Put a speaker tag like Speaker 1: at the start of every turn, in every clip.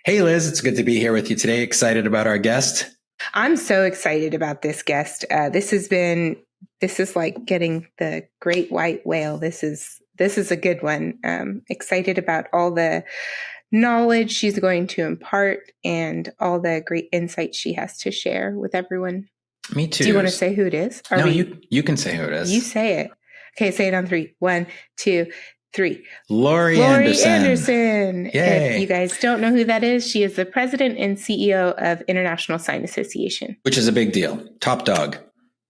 Speaker 1: Hey, Liz, it's good to be here with you today. Excited about our guest.
Speaker 2: I'm so excited about this guest. This is like getting the great white whale. This is a good one. Excited about all the knowledge she's going to impart and all the great insights she has to share with everyone.
Speaker 1: Me too.
Speaker 2: Do you want to say who it is?
Speaker 1: You can say who it is.
Speaker 2: You say it. Okay, say it on three. 1, 2, 3.
Speaker 1: Lori
Speaker 2: Anderson.
Speaker 1: Yay.
Speaker 2: If you guys don't know who that is, she is the president and CEO of International Sign Association.
Speaker 1: Which is a big deal. Top dog.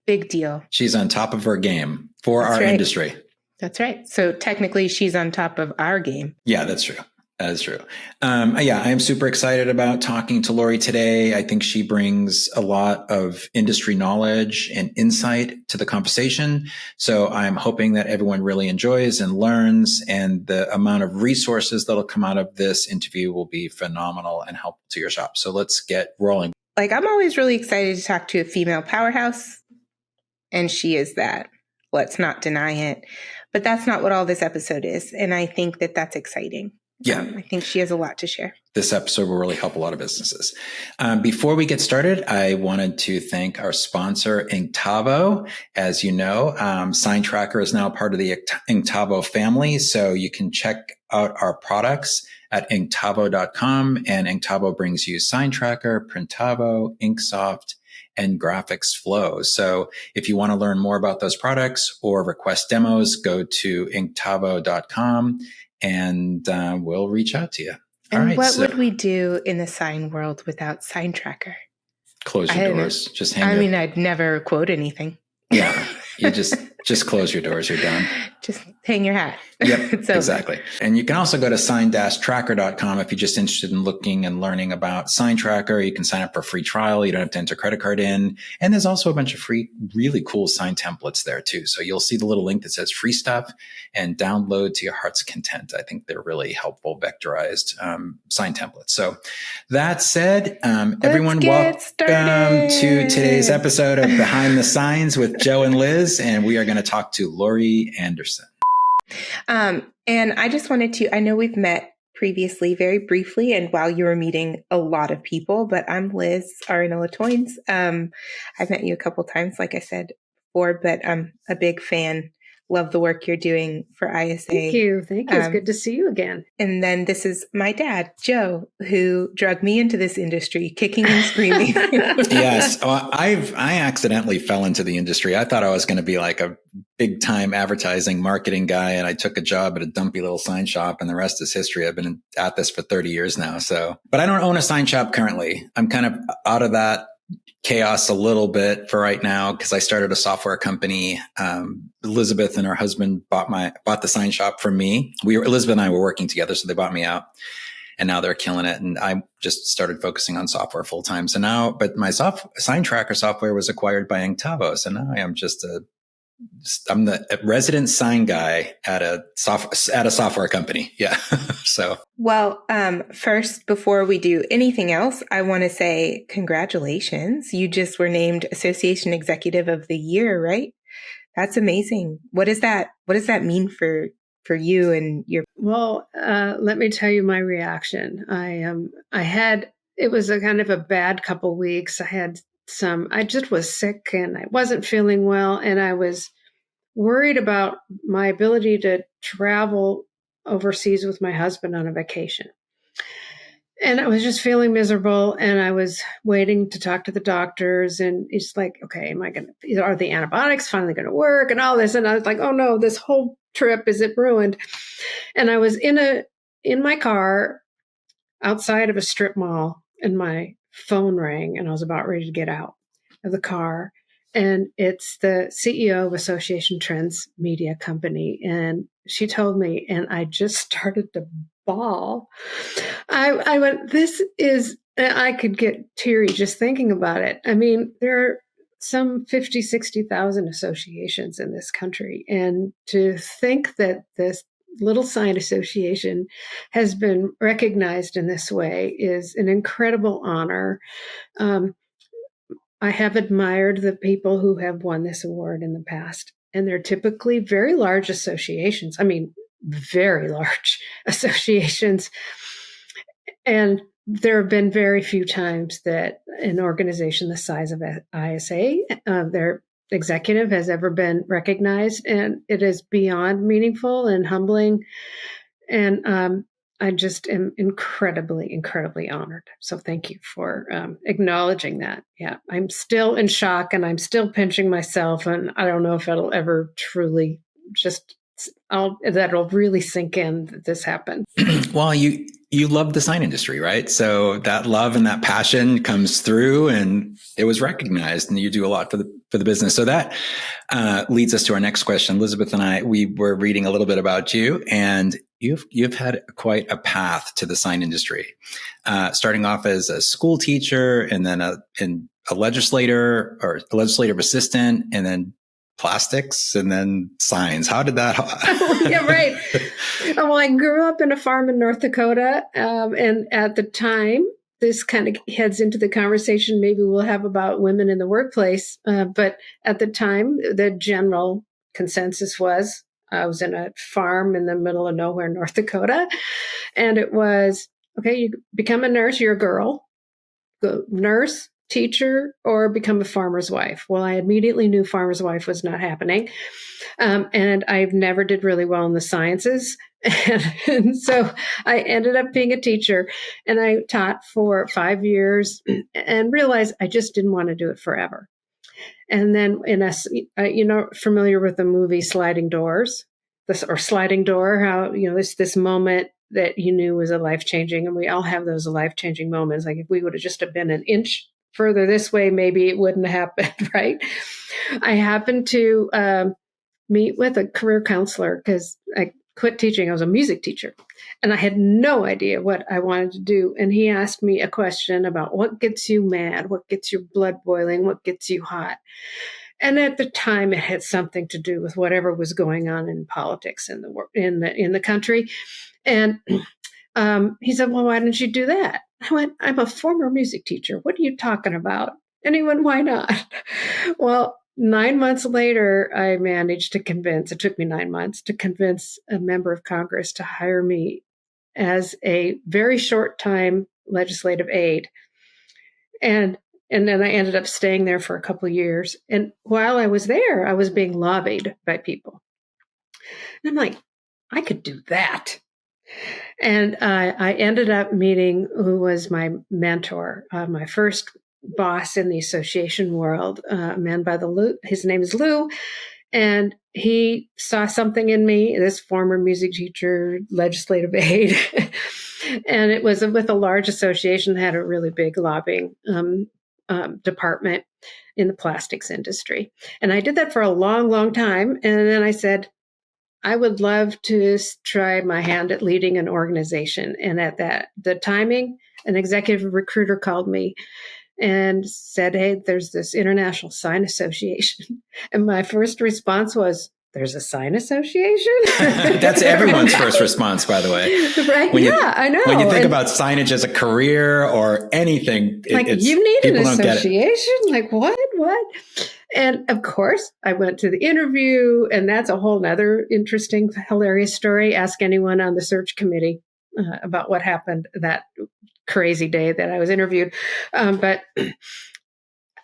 Speaker 2: Big deal.
Speaker 1: She's on top of her game for our industry.
Speaker 2: That's right. So technically she's on top of our game.
Speaker 1: Yeah, that's true. That is true. I am super excited about talking to Lori today. I think she brings a lot of industry knowledge and insight to the conversation. So I'm hoping that everyone really enjoys and learns, and the amount of resources that'll come out of this interview will be phenomenal and helpful to your shop. So let's get rolling.
Speaker 2: I'm always really excited to talk to a female powerhouse, and she is that. Let's not deny it. But that's not what all this episode is. And I think that that's exciting.
Speaker 1: Yeah.
Speaker 2: I think she has a lot to share.
Speaker 1: This episode will really help a lot of businesses. Before we get started, I wanted to thank our sponsor, Inctavo. As you know, Sign Tracker is now part of the Inctavo family, so you can check out our products at inctavo.com, and Inctavo brings you Sign Tracker, Printavo, Inksoft, and Graphics Flow. So if you want to learn more about those products or request demos, go to inctavo.com. And we'll reach out to you.
Speaker 2: And what would we do in the sign world without Sign Tracker?
Speaker 1: Close your doors. Just hang
Speaker 2: I'd never quote anything.
Speaker 1: Yeah, you just close your doors. You're done.
Speaker 2: Just hang your hat.
Speaker 1: Yep, exactly. And you can also go to sign-tracker.com if you're just interested in looking and learning about Sign Tracker. You can sign up for a free trial. You don't have to enter credit card in. And there's also a bunch of free, really cool sign templates there too. So you'll see the little link that says free stuff and download to your heart's content. I think they're really helpful vectorized sign templates. So that said, everyone, welcome to today's episode of Behind the Signs with Joe and Liz. And we are going to talk to Lori Anderson.
Speaker 2: And I just wanted to, I know we've met previously very briefly and while you were meeting a lot of people, but I'm Liz Arinola Toynes. I've met you a couple times, like I said before, but I'm a big fan. Love the work you're doing for ISA.
Speaker 3: Thank you. It's good to see you again.
Speaker 2: And then this is my dad, Joe, who dragged me into this industry, kicking and screaming.
Speaker 1: Yes. I accidentally fell into the industry. I thought I was going to be like a big time advertising marketing guy. And I took a job at a dumpy little sign shop, and the rest is history. I've been at this for 30 years now. But I don't own a sign shop currently. I'm kind of out of that chaos a little bit for right now because I started a software company. Elizabeth and her husband bought the sign shop from me. Elizabeth and I were working together, so they bought me out, and now they're killing it. And I just started focusing on software full time. So now, but my Sign Tracker software was acquired by Inctavo, so now I am I'm the resident sign guy at a software company. Yeah. So.
Speaker 2: Well, first, before we do anything else, I want to say congratulations. You just were named Association Executive of the Year, right? That's amazing. What does that mean for you and your?
Speaker 3: Well, let me tell you my reaction. It was a kind of a bad couple weeks. I just was sick and I wasn't feeling well, and I was worried about my ability to travel overseas with my husband on a vacation. And I was just feeling miserable, and I was waiting to talk to the doctors, and it's like, okay, are the antibiotics finally going to work and all this? And I was like, oh no, this whole trip, is it ruined? And I was in my car outside of a strip mall, and my phone rang, and I was about ready to get out of the car. And it's the CEO of Association Trends Media Company. And she told me, and I just started to bawl. I went, I could get teary just thinking about it. I mean, there are some 50, 60,000 associations in this country. And to think that this little sign association has been recognized in this way is an incredible honor. I have admired the people who have won this award in the past, and they're typically very large associations. I mean, very large associations. there have been very few times that an organization the size of ISA, their executive has ever been recognized, and it is beyond meaningful and humbling. And I just am incredibly, incredibly honored. So thank you for acknowledging that. Yeah, I'm still in shock and I'm still pinching myself. And I don't know if it'll ever truly that'll really sink in that this happened.
Speaker 1: Well, you love the sign industry, right? So that love and that passion comes through, and it was recognized, and you do a lot for the business. So that leads us to our next question. Elizabeth and I, we were reading a little bit about you, and you've had quite a path to the sign industry, starting off as a school teacher, and then a legislator or a legislative assistant, and then plastics, and then signs. How did that?
Speaker 3: Yeah, right. Well, I grew up in a farm in North Dakota, and at the time, this kind of heads into the conversation maybe we'll have about women in the workplace. But at the time, the general consensus was I was in a farm in the middle of nowhere, North Dakota, and it was, okay, you become a nurse, you're a girl, go nurse, teacher, or become a farmer's wife. Well, I immediately knew farmer's wife was not happening. And I never did really well in the sciences. And so I ended up being a teacher, and I taught for 5 years and realized I just didn't want to do it forever. And then familiar with the movie Sliding Doors, or Sliding Door, how, this moment that you knew was a life-changing, and we all have those life-changing moments. Like if we would have just have been an inch further this way, maybe it wouldn't have happened, right? I happened to meet with a career counselor because I quit teaching. I was a music teacher, and I had no idea what I wanted to do. And he asked me a question about what gets you mad, what gets your blood boiling, what gets you hot. And at the time, it had something to do with whatever was going on in politics in the country. And he said, "Well, why didn't you do that?" I went, "I'm a former music teacher. What are you talking about?" And he went, "Why not?" Well, 9 months later, I managed to convince, it took me 9 months to convince a member of Congress to hire me as a very short time legislative aide. And then I ended up staying there for a couple of years. And while I was there, I was being lobbied by people. And I'm like, I could do that. And I ended up meeting who was my mentor, my first boss in the association world, a man by his name is Lou. And he saw something in me, this former music teacher, legislative aide. And it was with a large association that had a really big lobbying department in the plastics industry. And I did that for a long, long time. And then I said, I would love to try my hand at leading an organization. And at the timing, an executive recruiter called me and said, "Hey, there's this International Sign Association." And my first response was, "There's a sign association?"
Speaker 1: That's everyone's first response, by the way.
Speaker 3: Right? I know.
Speaker 1: When you think about signage as a career or anything,
Speaker 3: like you need an association? Like what? And of course, I went to the interview, and that's a whole nother interesting, hilarious story. Ask anyone on the search committee about what happened that crazy day that I was interviewed. But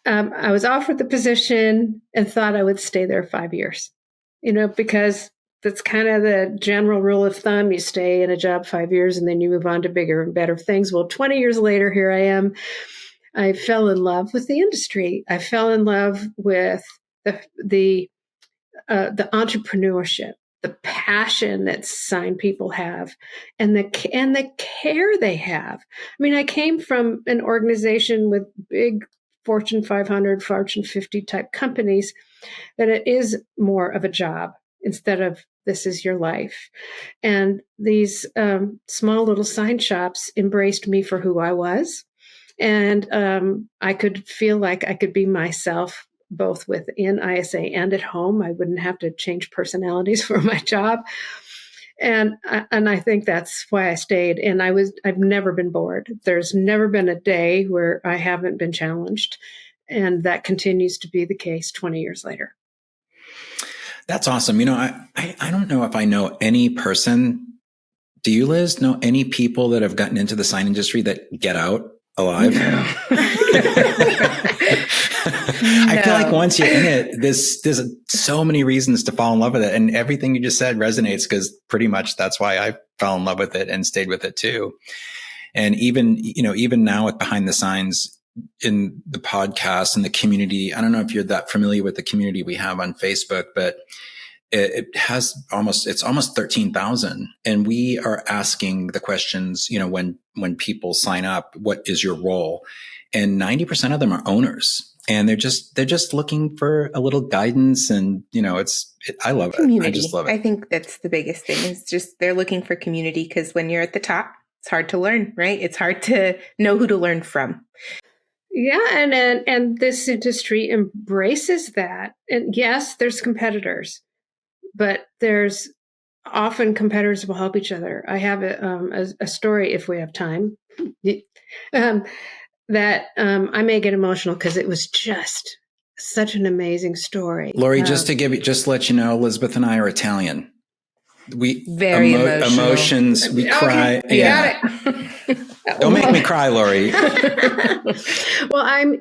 Speaker 3: I was offered the position and thought I would stay there 5 years, because that's kind of the general rule of thumb. You stay in a job 5 years and then you move on to bigger and better things. Well, 20 years later, here I am. I fell in love with the industry. I fell in love with the entrepreneurship, the passion that sign people have, and the care they have. I mean, I came from an organization with big Fortune 500, Fortune 50 type companies, that it is more of a job instead of this is your life. And these small little sign shops embraced me for who I was. And I could feel like I could be myself both within ISA and at home. I wouldn't have to change personalities for my job. And I think that's why I stayed. And I've never been bored. There's never been a day where I haven't been challenged. And that continues to be the case 20 years later.
Speaker 1: That's awesome. I don't know if I know any person Do you, Liz, know any people that have gotten into the sign industry that get out alive?
Speaker 2: No.
Speaker 1: I feel like once you're in it, there's so many reasons to fall in love with it. And everything you just said resonates, because pretty much that's why I fell in love with it and stayed with it too. And even now with Behind the Signs in the podcast and the community, I don't know if you're that familiar with the community we have on Facebook, but it's almost 13,000. And we are asking the questions, when people sign up, what is your role? And 90% of them are owners. And they're just looking for a little guidance. And, I love
Speaker 2: community.
Speaker 1: it. I just love it.
Speaker 2: I think that's the biggest thing, is just they're looking for community, because when you're at the top, it's hard to learn, right? It's hard to know who to learn from.
Speaker 3: Yeah, and this industry embraces that. And yes, there's competitors, but there's often competitors will help each other. I have a story, if we have time, that I may get emotional because it was just such an amazing story.
Speaker 1: Lori, just to let you know, Elizabeth and I are Italian. We
Speaker 2: very emotional.
Speaker 1: Emotions. We cry.
Speaker 2: Okay,
Speaker 1: yeah.
Speaker 2: Got it.
Speaker 1: Don't make me cry, Lori.
Speaker 3: Well, I'm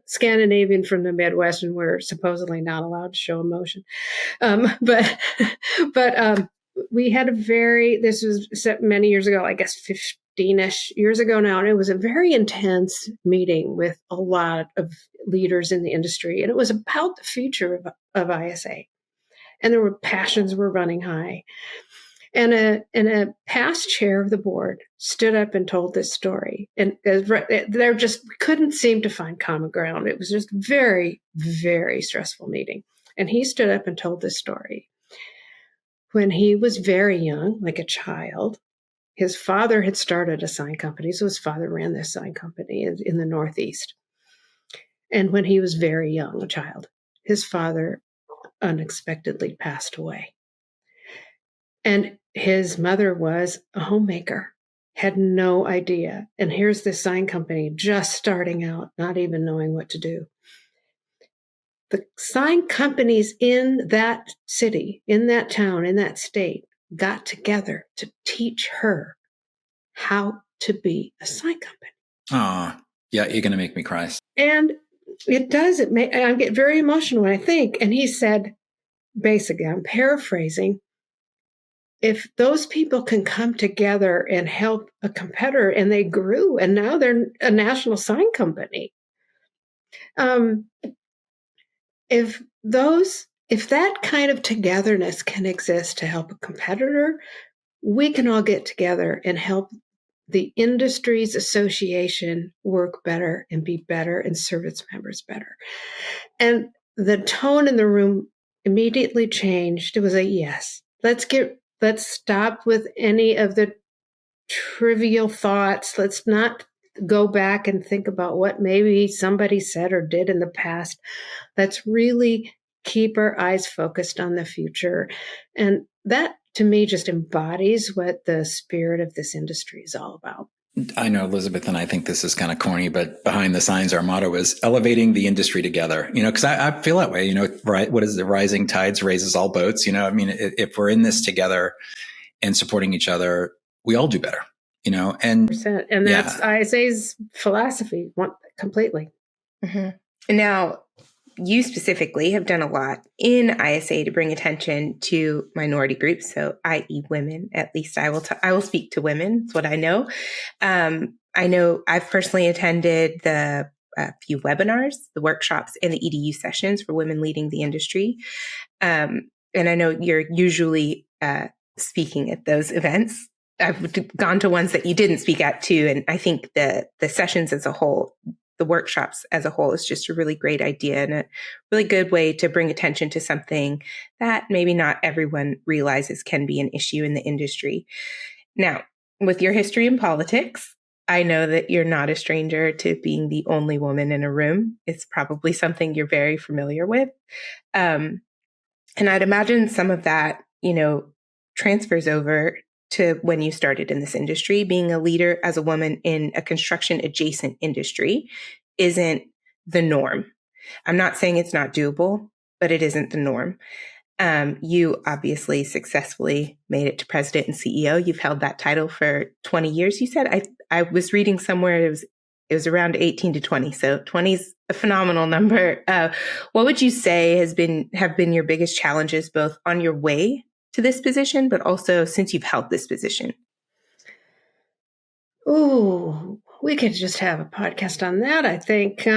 Speaker 3: Scandinavian from the Midwest, and we're supposedly not allowed to show emotion. But we had this was set many years ago, I guess 15-ish years ago now, and it was a very intense meeting with a lot of leaders in the industry, and it was about the future of ISA. And passions were running high. And a past chair of the board stood up and told this story. And there just couldn't seem to find common ground. It was just very, very stressful meeting. And he stood up and told this story. When he was very young, like a child, his father had started a sign company. So his father ran this sign company in the Northeast. And when he was very young, a child, his father unexpectedly passed away. And his mother was a homemaker, had no idea. And here's this sign company just starting out, not even knowing what to do. The sign companies in that city, in that town, in that state, got together to teach her how to be a sign company.
Speaker 1: Oh, yeah, you're going to make me cry.
Speaker 3: And it does. I get very emotional when I think. And he said, basically, I'm paraphrasing, if those people can come together and help a competitor, and they grew, and now they're a national sign company. If that kind of togetherness can exist to help a competitor, we can all get together and help the industry's association work better and be better and serve its members better. And the tone in the room immediately changed. It was a yes. Let's stop with any of the trivial thoughts. Let's not go back and think about what maybe somebody said or did in the past. Let's really keep our eyes focused on the future. And that, to me, just embodies what the spirit of this industry is all about.
Speaker 1: I know, Elizabeth, and I think this is kind of corny, but Behind the Signs, our motto is elevating the industry together. Because I feel that way. Right? What is the rising tides raises all boats? If we're in this together and supporting each other, we all do better. And
Speaker 3: that's ISA's philosophy, completely.
Speaker 2: Mm-hmm. Now, you specifically have done a lot in ISA to bring attention to minority groups, so i.e. women. At least I will speak to women. That's what I know. I know I've personally attended the few webinars, the workshops, and the EDU sessions for women leading the industry. And I know you're usually speaking at those events. I've gone to ones that you didn't speak at too. And I think the sessions as a whole, the workshops as a whole, is just a really great idea and a really good way to bring attention to something that maybe not everyone realizes can be an issue in the industry. Now, with your history in politics, I know that you're not a stranger to being the only woman in a room. It's probably something you're very familiar with. And I'd imagine some of that, transfers over to when you started in this industry. Being a leader as a woman in a construction adjacent industry isn't the norm. I'm not saying it's not doable, but it isn't the norm. You obviously successfully made it to president and CEO. You've held that title for 20 years. You said I was reading somewhere it was around 18 to 20. So 20 is a phenomenal number. What would you say have been your biggest challenges, both on your way to this position, but also since you've held this position?
Speaker 3: Ooh, we could just have a podcast on that, I think.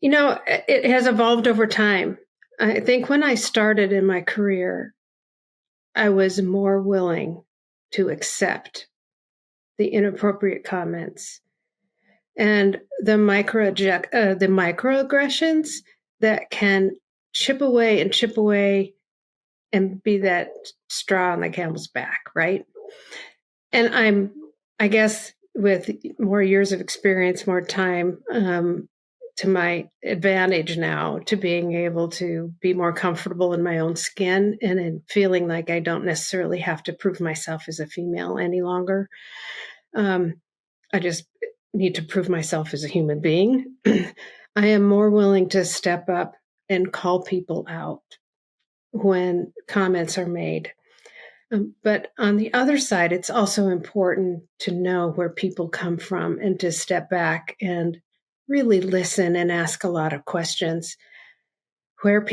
Speaker 3: It has evolved over time. I think when I started in my career, I was more willing to accept the inappropriate comments and the microaggressions that can chip away and be that straw on the camel's back, right? And I guess, with more years of experience, more time, to my advantage now, to being able to be more comfortable in my own skin and in feeling like I don't necessarily have to prove myself as a female any longer. I just need to prove myself as a human being. I am more willing to step up and call people out when comments are made. But on the other side, it's also important to know where people come from and to step back and really listen and ask a lot of questions. Where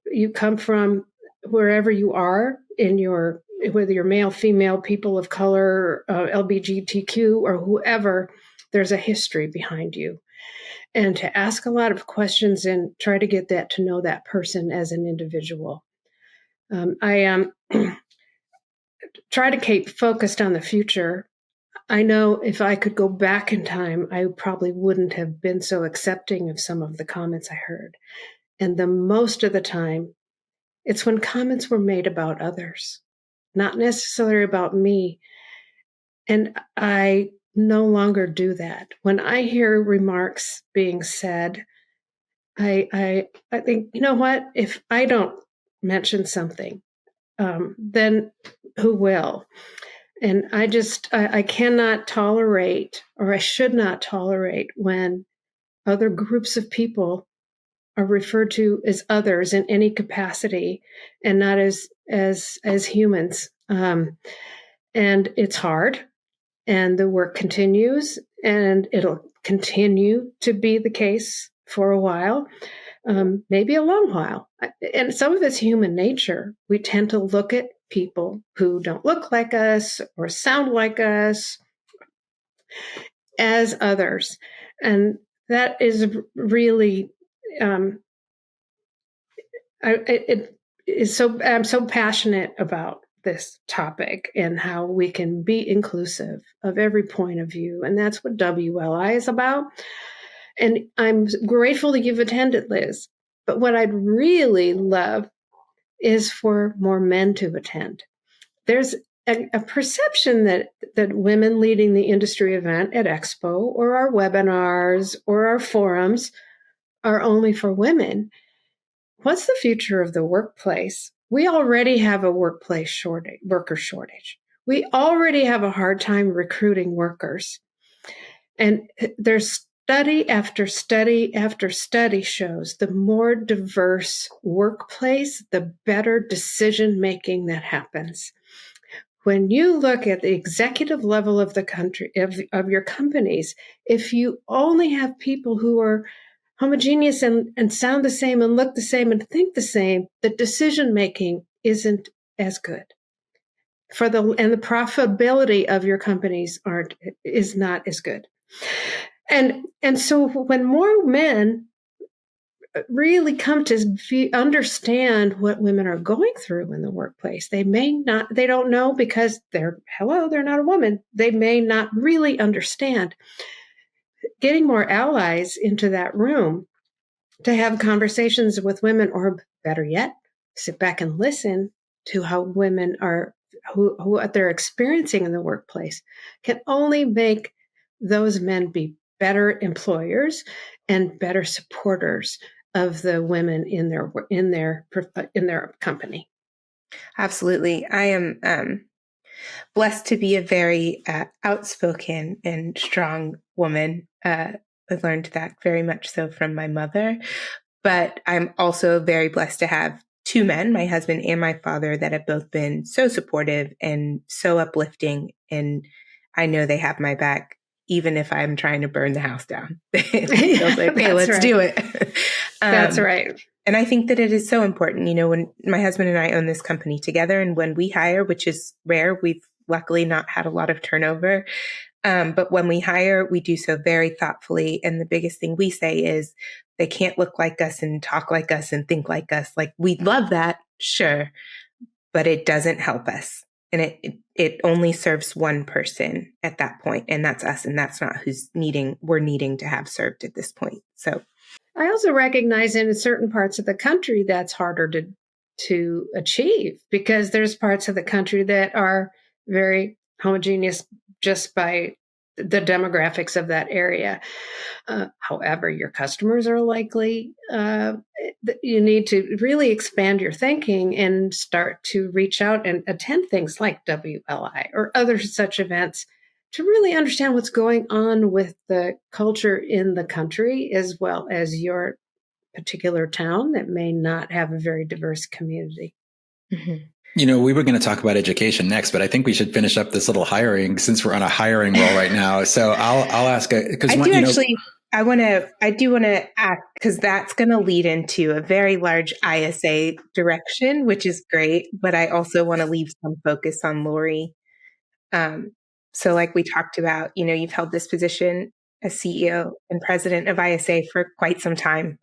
Speaker 3: you come from, wherever you are whether you're male, female, people of color, LGBTQ, or whoever, there's a history behind you. And to ask a lot of questions and try to get to know that person as an individual. I try to keep focused on the future. I know if I could go back in time, I probably wouldn't have been so accepting of some of the comments I heard. And the most of the time, it's when comments were made about others, not necessarily about me. And I no longer do that. When I hear remarks being said, I think, you know what? If I don't mention something, then who will? And I cannot tolerate, or I should not tolerate, when other groups of people are referred to as others in any capacity and not as humans. And it's hard, and the work continues, and it'll continue to be the case for a while, maybe a long while. And some of it's human nature. We tend to look at people who don't look like us or sound like us as others. And that is really, I'm so passionate about this topic and how we can be inclusive of every point of view. And that's what WLI is about. And I'm grateful that you've attended, Liz. But what I'd really love is for more men to attend. There's a perception that women leading the industry event at Expo or our webinars or our forums are only for women. What's the future of the workplace? We already have a worker shortage. We already have a hard time recruiting workers. And there's study after study after study shows the more diverse workplace, the better decision making that happens. When you look at the executive level of the country, of your companies, if you only have people who are homogeneous and sound the same and look the same and think the same, the decision making isn't as good. And the profitability of your companies is not as good. And so when more men really come to understand what women are going through in the workplace, they don't know because they're not a woman. They may not really understand. Getting more allies into that room to have conversations with women, or better yet, sit back and listen to how women what they're experiencing in the workplace, can only make those men be better employers and better supporters of the women in their company.
Speaker 2: Absolutely. I am blessed to be a very outspoken and strong woman. I learned that very much so from my mother. But I'm also very blessed to have two men, my husband and my father, that have both been so supportive and so uplifting. And I know they have my back, even if I'm trying to burn the house down. They'll say, okay, let's do it.
Speaker 3: That's right.
Speaker 2: And I think that it is so important, when my husband and I own this company together, and when we hire, which is rare, we've luckily not had a lot of turnover. But when we hire, we do so very thoughtfully. And the biggest thing we say is they can't look like us and talk like us and think like us. Like, we'd love that, sure, but it doesn't help us. And it only serves one person at that point, and that's us. And that's not we're needing to have served at this point. So
Speaker 3: I also recognize in certain parts of the country that's harder to achieve, because there's parts of the country that are very homogeneous just by the demographics of that area. However, your customers are likely, you need to really expand your thinking and start to reach out and attend things like WLI or other such events to really understand what's going on with the culture in the country, as well as your particular town that may not have a very diverse community.
Speaker 2: Mm-hmm.
Speaker 1: We were going to talk about education next, but I think we should finish up this little hiring, since we're on a hiring roll right now. So I'll ask, because
Speaker 2: I do want to ask, because that's going to lead into a very large ISA direction, which is great. But I also want to leave some focus on Lori. So like we talked about, you've held this position as CEO and president of ISA for quite some time.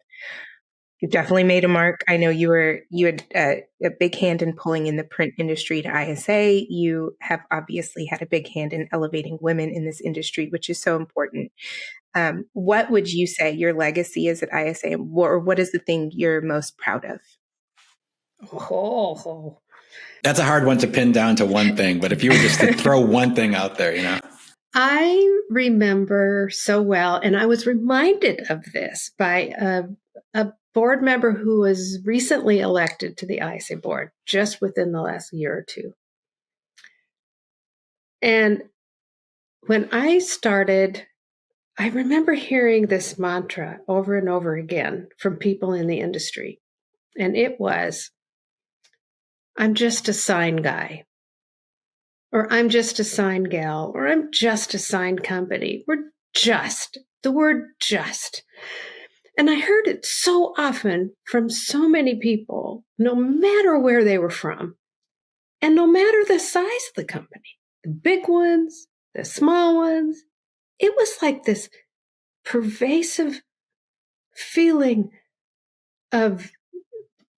Speaker 2: You've definitely made a mark. I know you had a big hand in pulling in the print industry to ISA. You have obviously had a big hand in elevating women in this industry, which is so important. What would you say your legacy is at ISA, or what is the thing you're most proud of?
Speaker 3: Oh,
Speaker 1: that's a hard one to pin down to one thing. But if you were just to throw one thing out there,
Speaker 3: I remember so well, and I was reminded of this by a board member who was recently elected to the ISA board just within the last year or two. And when I started, I remember hearing this mantra over and over again from people in the industry. And it was, I'm just a sign guy, or I'm just a sign gal, or I'm just a sign company. We're just, the word just. And I heard it so often from so many people, no matter where they were from, and no matter the size of the company, the big ones, the small ones. It was like this pervasive feeling of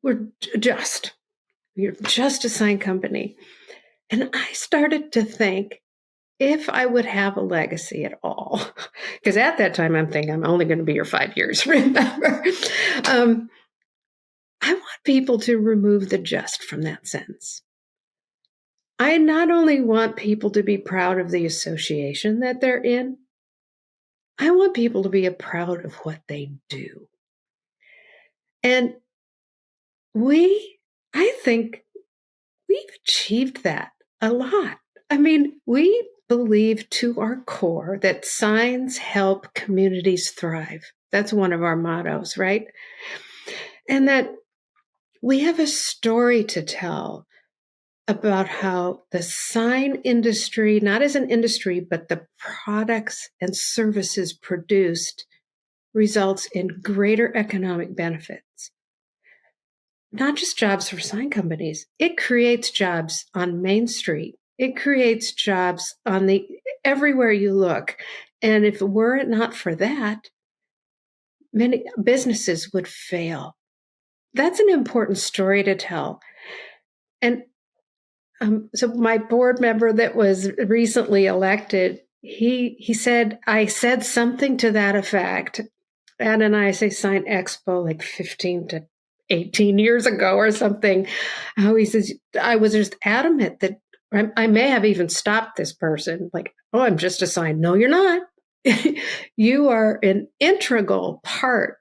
Speaker 3: you're just a sign company. And I started to think, if I would have a legacy at all, because at that time I'm thinking I'm only going to be here 5 years, remember? I want people to remove the just from that sentence. I not only want people to be proud of the association that they're in, I want people to be proud of what they do. And I think we've achieved that a lot. I mean, we believe to our core that signs help communities thrive. That's one of our mottos, right? And that we have a story to tell about how the sign industry, not as an industry, but the products and services produced, results in greater economic benefits. Not just jobs for sign companies. It creates jobs on Main Street. It creates jobs everywhere you look. And if it were not for that, many businesses would fail. That's an important story to tell. And so my board member that was recently elected, he said, I said something to that effect at an ISA Sign Expo like 15 to 18 years ago or something. How he says, I was just adamant that I may have even stopped this person. Like, oh, I'm just a sign. No, you're not. You are an integral part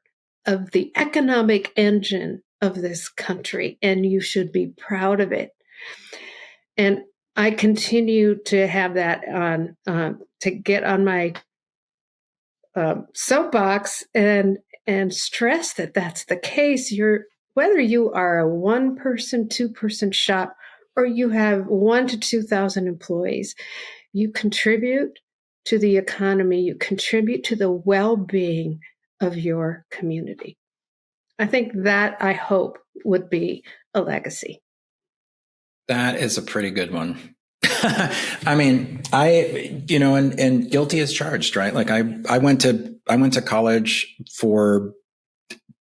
Speaker 3: of the economic engine of this country, and you should be proud of it. And I continue to have that on, to get on my soapbox and and stress that that's the case. Whether you are a 1-person, 2-person shop, or you have 1 to 2,000 employees, you contribute to the economy, you contribute to the well-being of your community. I think that, I hope, would be a legacy.
Speaker 1: That is a pretty good one. I mean, and guilty as charged, right? Like I went to college for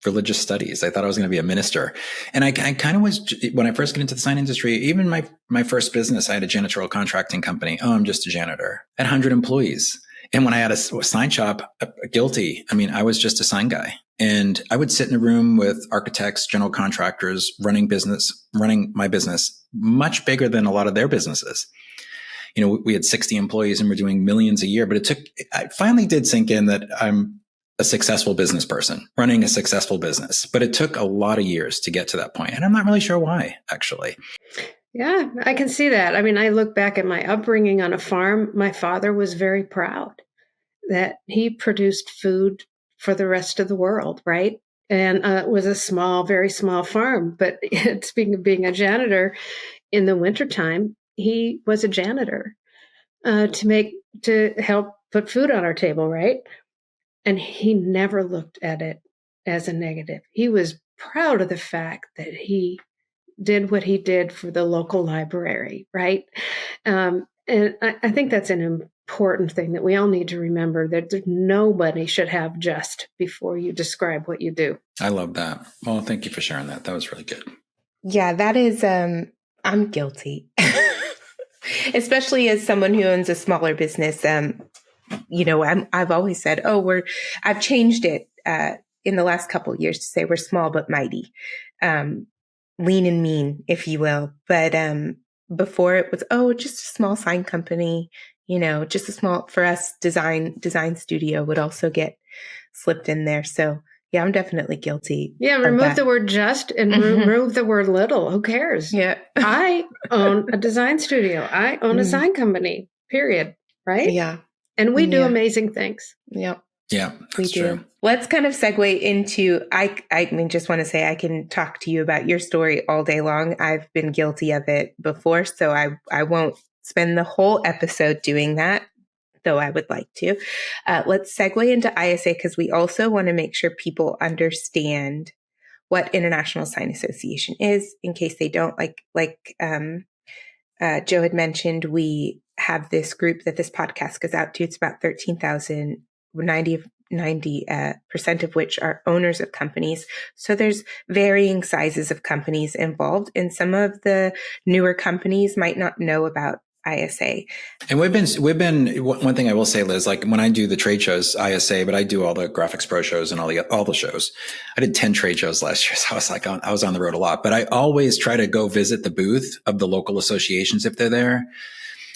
Speaker 1: religious studies. I thought I was going to be a minister. And I kind of was, when I first got into the sign industry, even my first business, I had a janitorial contracting company. Oh, I'm just a janitor. At 100 employees. And when I had a sign shop, guilty. I mean, I was just a sign guy. And I would sit in a room with architects, general contractors, running my business, much bigger than a lot of their businesses. We had 60 employees and we're doing millions a year, but I finally did sink in that I'm a successful business person running a successful business, but it took a lot of years to get to that point. And I'm not really sure why, actually.
Speaker 3: Yeah, I can see that. I mean, I look back at my upbringing on a farm. My father was very proud that he produced food for the rest of the world, right? And it was a very small farm. But speaking of being a janitor, in the wintertime, he was a janitor to help put food on our table, right? And he never looked at it as a negative. He was proud of the fact that he did what he did for the local library, right? And I think that's an important thing that we all need to remember, that nobody should have just before you describe what you do.
Speaker 1: I love that. Well, thank you for sharing that. That was really good.
Speaker 2: Yeah, that is, I'm guilty. Especially as someone who owns a smaller business. I've always said, I've changed it in the last couple of years to say we're small but mighty, lean and mean, if you will. But before it was, just a small sign company, just a small, for us, design studio would also get slipped in there. So yeah, I'm definitely guilty.
Speaker 3: Yeah, remove the word just and remove the word little. Who cares?
Speaker 2: Yeah.
Speaker 3: I own a design studio. I own a sign company, period. Right?
Speaker 2: Yeah.
Speaker 3: And we do amazing things.
Speaker 2: Yeah.
Speaker 1: Yeah,
Speaker 2: we do. True. Let's kind of segue into, I mean, just want to say I can talk to you about your story all day long. I've been guilty of it before, so I won't spend the whole episode doing that, though I would like to. Let's segue into ISA, because we also want to make sure people understand what International Sign Association is, in case they don't. Like Joe had mentioned, we have this group that this podcast goes out to. It's about 13,000, 90% of which are owners of companies. So there's varying sizes of companies involved, and some of the newer companies might not know about ISA. And
Speaker 1: we've been, one thing I will say, Liz, like when I do the trade shows, ISA, but I do all the Graphics Pro shows and all the shows. I did 10 trade shows last year. So I was on the road a lot, but I always try to go visit the booth of the local associations if they're there.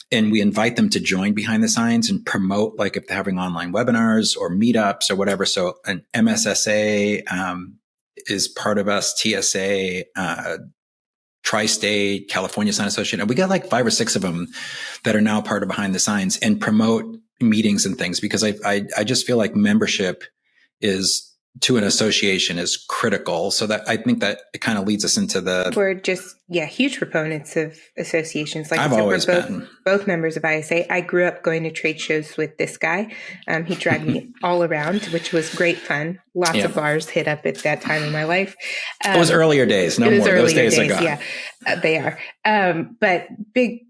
Speaker 1: And we invite them to join behind the signs and promote, like if they're having online webinars or meetups or whatever. So an MSSA is part of us, TSA, Tri-State, California Sign Association. And we got like 5 or 6 of them that are now part of Behind the Signs and promote meetings and things, because I just feel like membership to an association is critical. So that I think that it kind of leads us into
Speaker 2: we're just, huge proponents of associations. Like
Speaker 1: I've always been.
Speaker 2: Both members of ISA. I grew up going to trade shows with this guy. He dragged me all around, which was great fun. Lots of bars hit up at that time in my life.
Speaker 1: It was earlier days. No more. Those days are gone.
Speaker 2: Yeah, they are. But big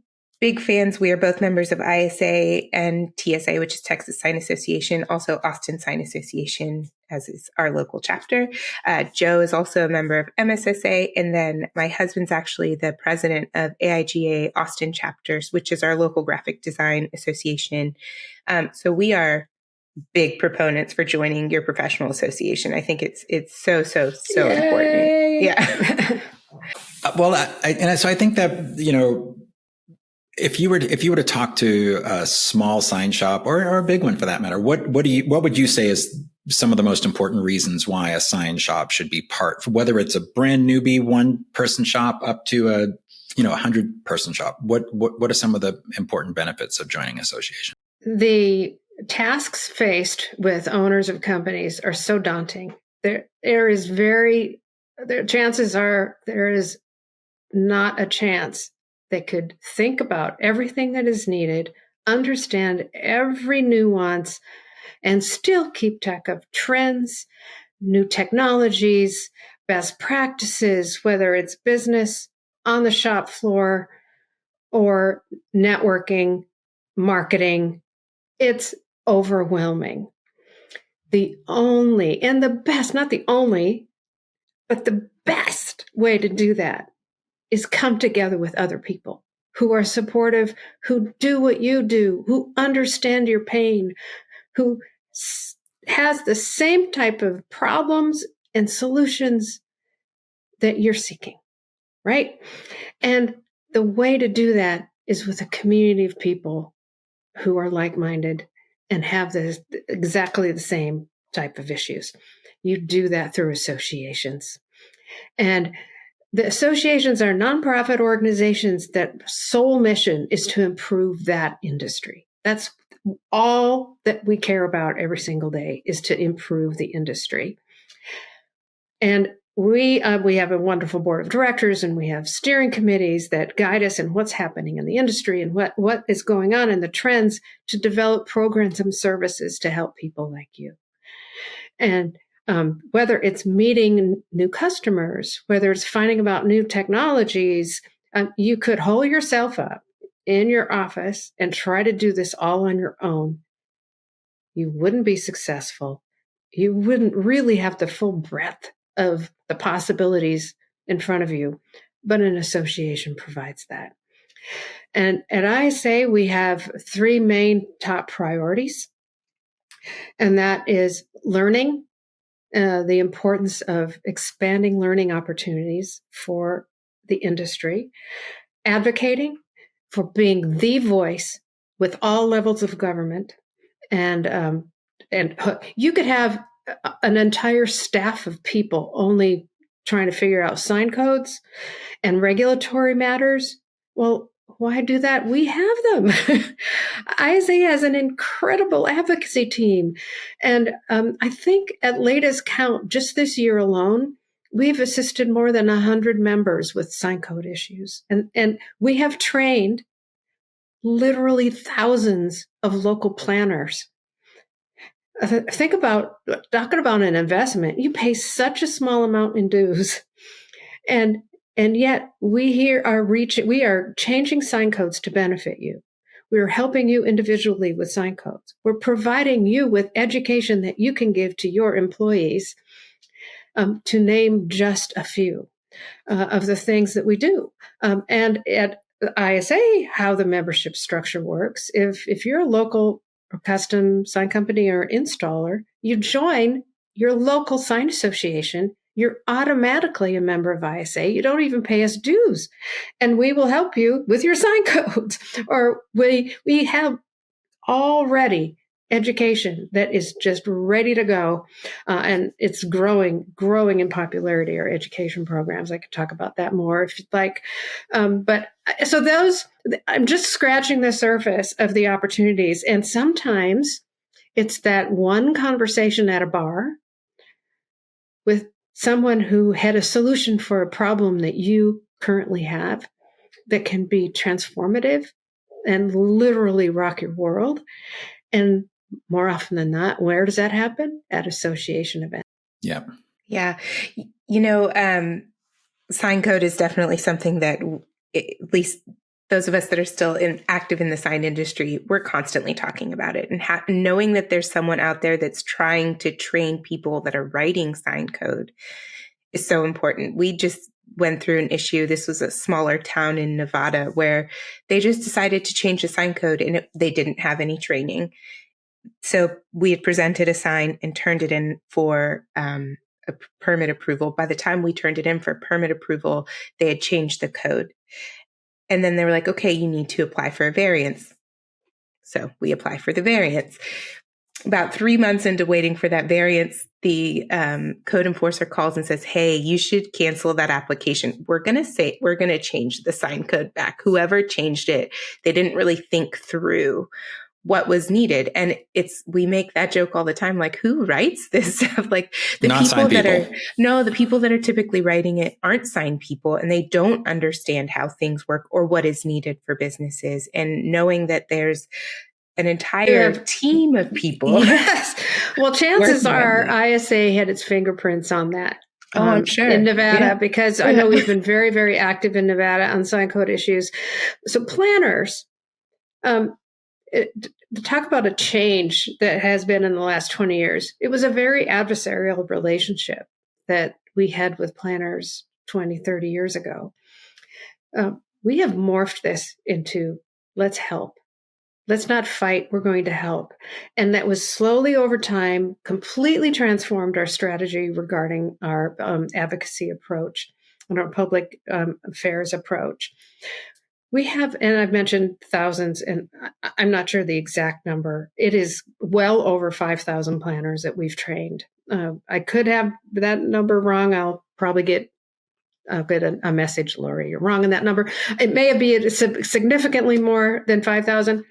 Speaker 2: fans. We are both members of ISA and TSA, which is Texas Sign Association, also Austin Sign Association, as is our local chapter. Joe is also a member of MSSA. And then my husband's actually the president of AIGA Austin chapters, which is our local graphic design association. So we are big proponents for joining your professional association. I think it's so important. Yeah.
Speaker 1: So I think that, if you were to talk to a small sign shop or a big one for that matter, what would you say is some of the most important reasons why a sign shop should be part, whether it's a brand newbie 1-person shop up to a 100-person shop? What are some of the important benefits of joining an association?
Speaker 3: The tasks faced with owners of companies are so daunting. chances are there is not a chance they could think about everything that is needed, understand every nuance, and still keep track of trends, new technologies, best practices, whether it's business on the shop floor or networking, marketing. It's overwhelming. The only, and the best, not the only, but the best way to do that is come together with other people who are supportive, who do what you do, who understand your pain, who has the same type of problems and solutions that you're seeking, right? And the way to do that is with a community of people who are like-minded and have exactly the same type of issues. You do that through associations. And the associations are nonprofit organizations that sole mission is to improve that industry. That's all that we care about every single day, is to improve the industry. And we have a wonderful board of directors, and we have steering committees that guide us in what's happening in the industry and what is going on in the trends to develop programs and services to help people like you. And whether it's meeting new customers, whether it's finding about new technologies, you could hole yourself up in your office and try to do this all on your own. You wouldn't be successful. You wouldn't really have the full breadth of the possibilities in front of you, but an association provides that. And at ISA, we have three main top priorities, and that is learning, the importance of expanding learning opportunities for the industry, advocating for being the voice with all levels of government, and you could have an entire staff of people only trying to figure out sign codes and regulatory matters. Well, why do that? We have them. ISA has an incredible advocacy team. And I think at latest count, just this year alone, we've assisted more than 100 members with sign code issues. And we have trained literally thousands of local planners. Think about talking about an investment. You pay such a small amount in dues, and yet we are changing sign codes to benefit you. We are helping you individually with sign codes. We're providing you with education that you can give to your employees, to name just a few of the things that we do. And at ISA, how the membership structure works, if you're a local or custom sign company or installer, you join your local sign association, you're automatically a member of ISA. You don't even pay us dues. And we will help you with your sign codes. Or we have already education that is just ready to go. And it's growing in popularity, our education programs. I could talk about that more if you'd like. But so I'm just scratching the surface of the opportunities. And sometimes it's that one conversation at a bar with someone who had a solution for a problem that you currently have that can be transformative and literally rock your world. And more often than not, where does that happen? At association events.
Speaker 1: Yeah.
Speaker 2: Yeah. Sign code is definitely something that at least those of us that are still active in the sign industry, we're constantly talking about it. And knowing that there's someone out there that's trying to train people that are writing sign code is so important. We just went through an issue. This was a smaller town in Nevada where they just decided to change the sign code, and they didn't have any training. So we had presented a sign and turned it in for a permit approval. By the time we turned it in for permit approval, they had changed the code. And then they were like, okay, you need to apply for a variance. So we apply for the variance. About 3 months into waiting for that variance, the code enforcer calls and says, hey, you should cancel that application. We're going to change the sign code back. Whoever changed it, they didn't really think through what was needed. And we make that joke all the time, like, who writes this stuff? Like the
Speaker 1: Not
Speaker 2: people
Speaker 1: signed
Speaker 2: that
Speaker 1: people.
Speaker 2: the people that are typically writing it aren't signed people, and they don't understand how things work or what is needed for businesses. And knowing that there's an entire team of people.
Speaker 3: Yes. Well, chances are ISA had its fingerprints on that.
Speaker 2: Oh, I'm sure.
Speaker 3: In Nevada, because I know we've been very, very active in Nevada on sign code issues. So planners, talk about a change that has been in the last 20 years. It was a very adversarial relationship that we had with planners 20, 30 years ago. We have morphed this into let's help. Let's not fight. We're going to help. And that was slowly over time, completely transformed our strategy regarding our advocacy approach and our public affairs approach. We have, and I've mentioned thousands, and I'm not sure the exact number. It is well over 5,000 planners that we've trained. I could have that number wrong. I'll probably get a message, Lori, you're wrong in that number. It may be significantly more than 5,000.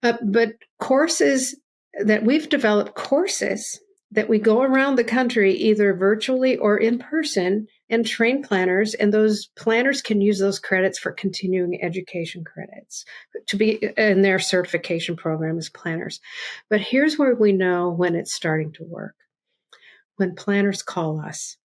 Speaker 3: But courses that we've developed, courses that we go around the country, either virtually or in person, and train planners, and those planners can use those credits for continuing education credits to be in their certification program as planners. But here's where we know when it's starting to work. When planners call us,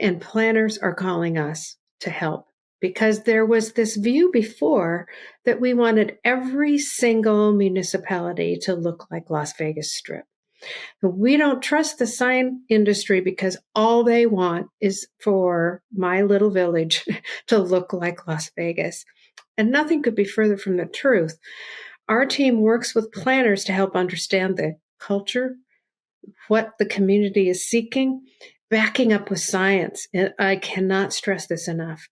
Speaker 3: and planners are calling us to help. Because there was this view before that we wanted every single municipality to look like Las Vegas Strip. We don't trust the sign industry because all they want is for my little village to look like Las Vegas. And nothing could be further from the truth. Our team works with planners to help understand the culture, what the community is seeking, backing up with science. And I cannot stress this enough.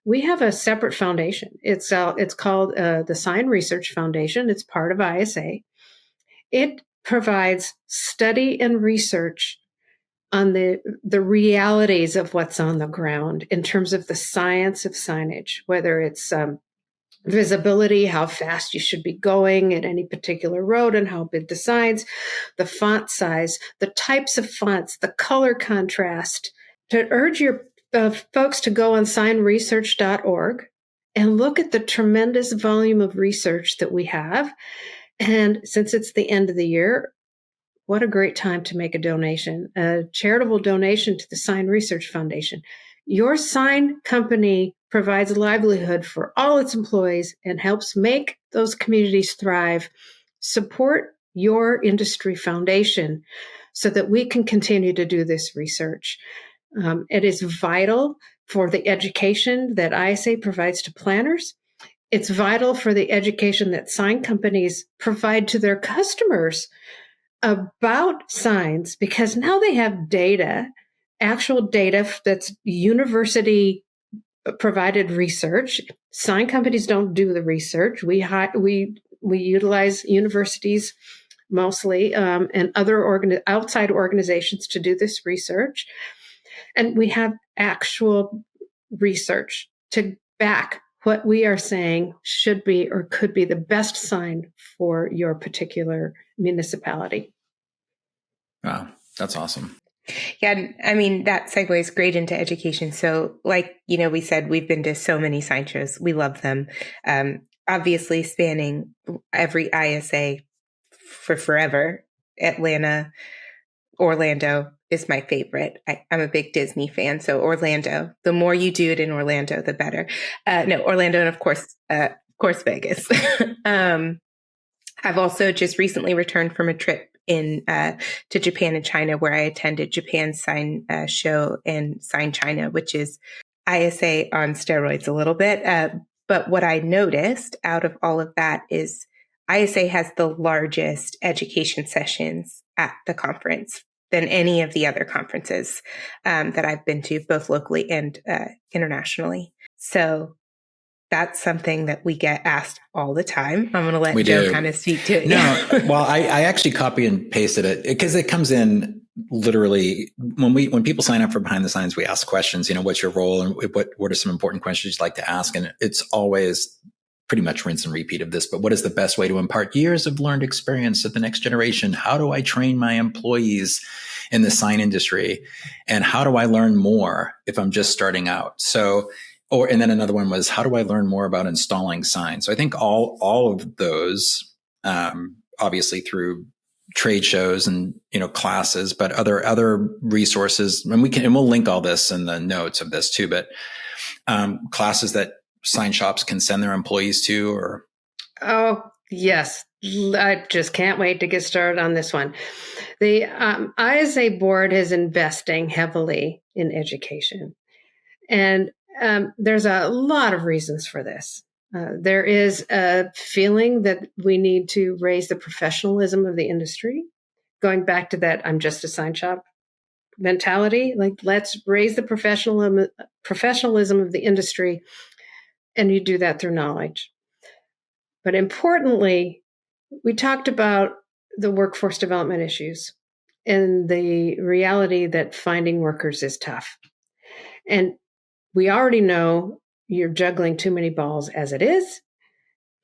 Speaker 3: We have a separate foundation. It's called the Sign Research Foundation. It's part of ISA. It provides study and research on the realities of what's on the ground in terms of the science of signage, whether it's visibility, how fast you should be going at any particular road and how big the signs, the font size, the types of fonts, the color contrast. To urge your folks to go on signresearch.org and look at the tremendous volume of research that we have. And since it's the end of the year, what a great time to make a donation, a charitable donation to the Sign Research Foundation. Your sign company provides a livelihood for all its employees and helps make those communities thrive. Support your industry foundation so that we can continue to do this research. It is vital for the education that ISA provides to planners. It's vital for the education that sign companies provide to their customers about signs, because now they have data, actual data that's university provided research. Sign companies don't do the research. We utilize universities mostly and other outside organizations to do this research. And we have actual research to back what we are saying should be or could be the best sign for your particular municipality.
Speaker 1: Wow, that's awesome.
Speaker 2: Yeah, I mean, that segues great into education. So like, we said, we've been to so many sign shows. We love them. Obviously spanning every ISA for forever. Atlanta, Orlando is my favorite. I'm a big Disney fan. So Orlando, the more you do it in Orlando, the better. Orlando, and of course Vegas. I've also just recently returned from a trip to Japan and China, where I attended Japan's sign show and Sign China, which is ISA on steroids a little bit. But what I noticed out of all of that is ISA has the largest education sessions at the conference than any of the other conferences that I've been to, both locally and internationally. So that's something that we get asked all the time. I'm going to let Joe kind of speak to it.
Speaker 1: No, well, I actually copy and pasted it because it comes in literally when people sign up for Behind the Signs, we ask questions, what's your role and what are some important questions you'd like to ask? And it's always pretty much rinse and repeat of this, but what is the best way to impart years of learned experience to the next generation? How do I train my employees in the sign industry? And how do I learn more if I'm just starting out? And then another one was, how do I learn more about installing signs? So I think all of those, obviously through trade shows and, classes, but other resources, and we'll link all this in the notes of this too, but classes that sign shops can send their employees to, or?
Speaker 3: Oh, yes. I just can't wait to get started on this one. The ISA board is investing heavily in education. And there's a lot of reasons for this. There is a feeling that we need to raise the professionalism of the industry. Going back to that, I'm just a sign shop mentality. Like, let's raise the professionalism of the industry. And you do that through knowledge. But importantly, we talked about the workforce development issues and the reality that finding workers is tough. And we already know you're juggling too many balls as it is.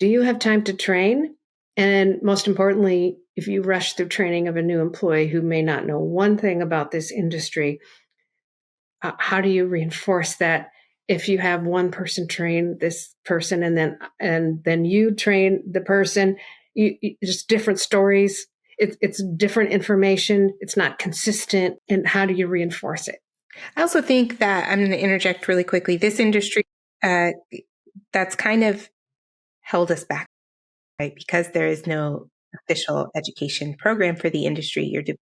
Speaker 3: Do you have time to train? And most importantly, if you rush through training of a new employee who may not know one thing about this industry, how do you reinforce that? If you have one person train this person and then you train the person, just different stories. It's different information. It's not consistent. And how do you reinforce it?
Speaker 2: I also think that, I'm going to interject really quickly, this industry that's kind of held us back, right? Because there is no official education program for the industry. You're depending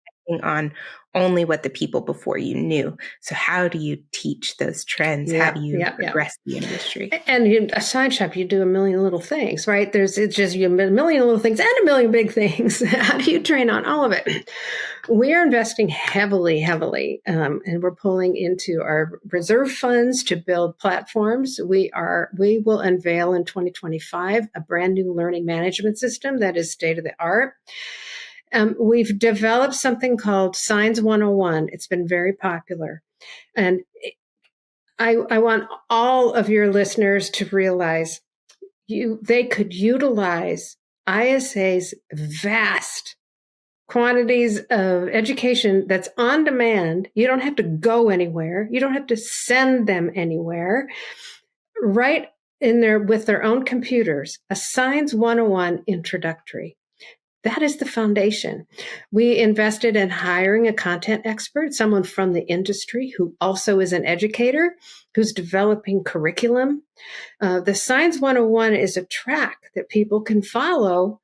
Speaker 2: on only what the people before you knew. So how do you teach those trends? How do you progress the industry?
Speaker 3: And a sign shop, you do a million little things, right? It's just a million little things and a million big things. How do you train on all of it? We are investing heavily, and we're pulling into our reserve funds to build platforms. We will unveil in 2025 a brand new learning management system that is state of the art. We've developed something called Signs 101. It's been very popular. And I want all of your listeners to realize they could utilize ISA's vast quantities of education that's on demand. You don't have to go anywhere. You don't have to send them anywhere. Right in there with their own computers, a Signs 101 introductory. That is the foundation. We invested in hiring a content expert, someone from the industry who also is an educator, who's developing curriculum. The Signs 101 is a track that people can follow,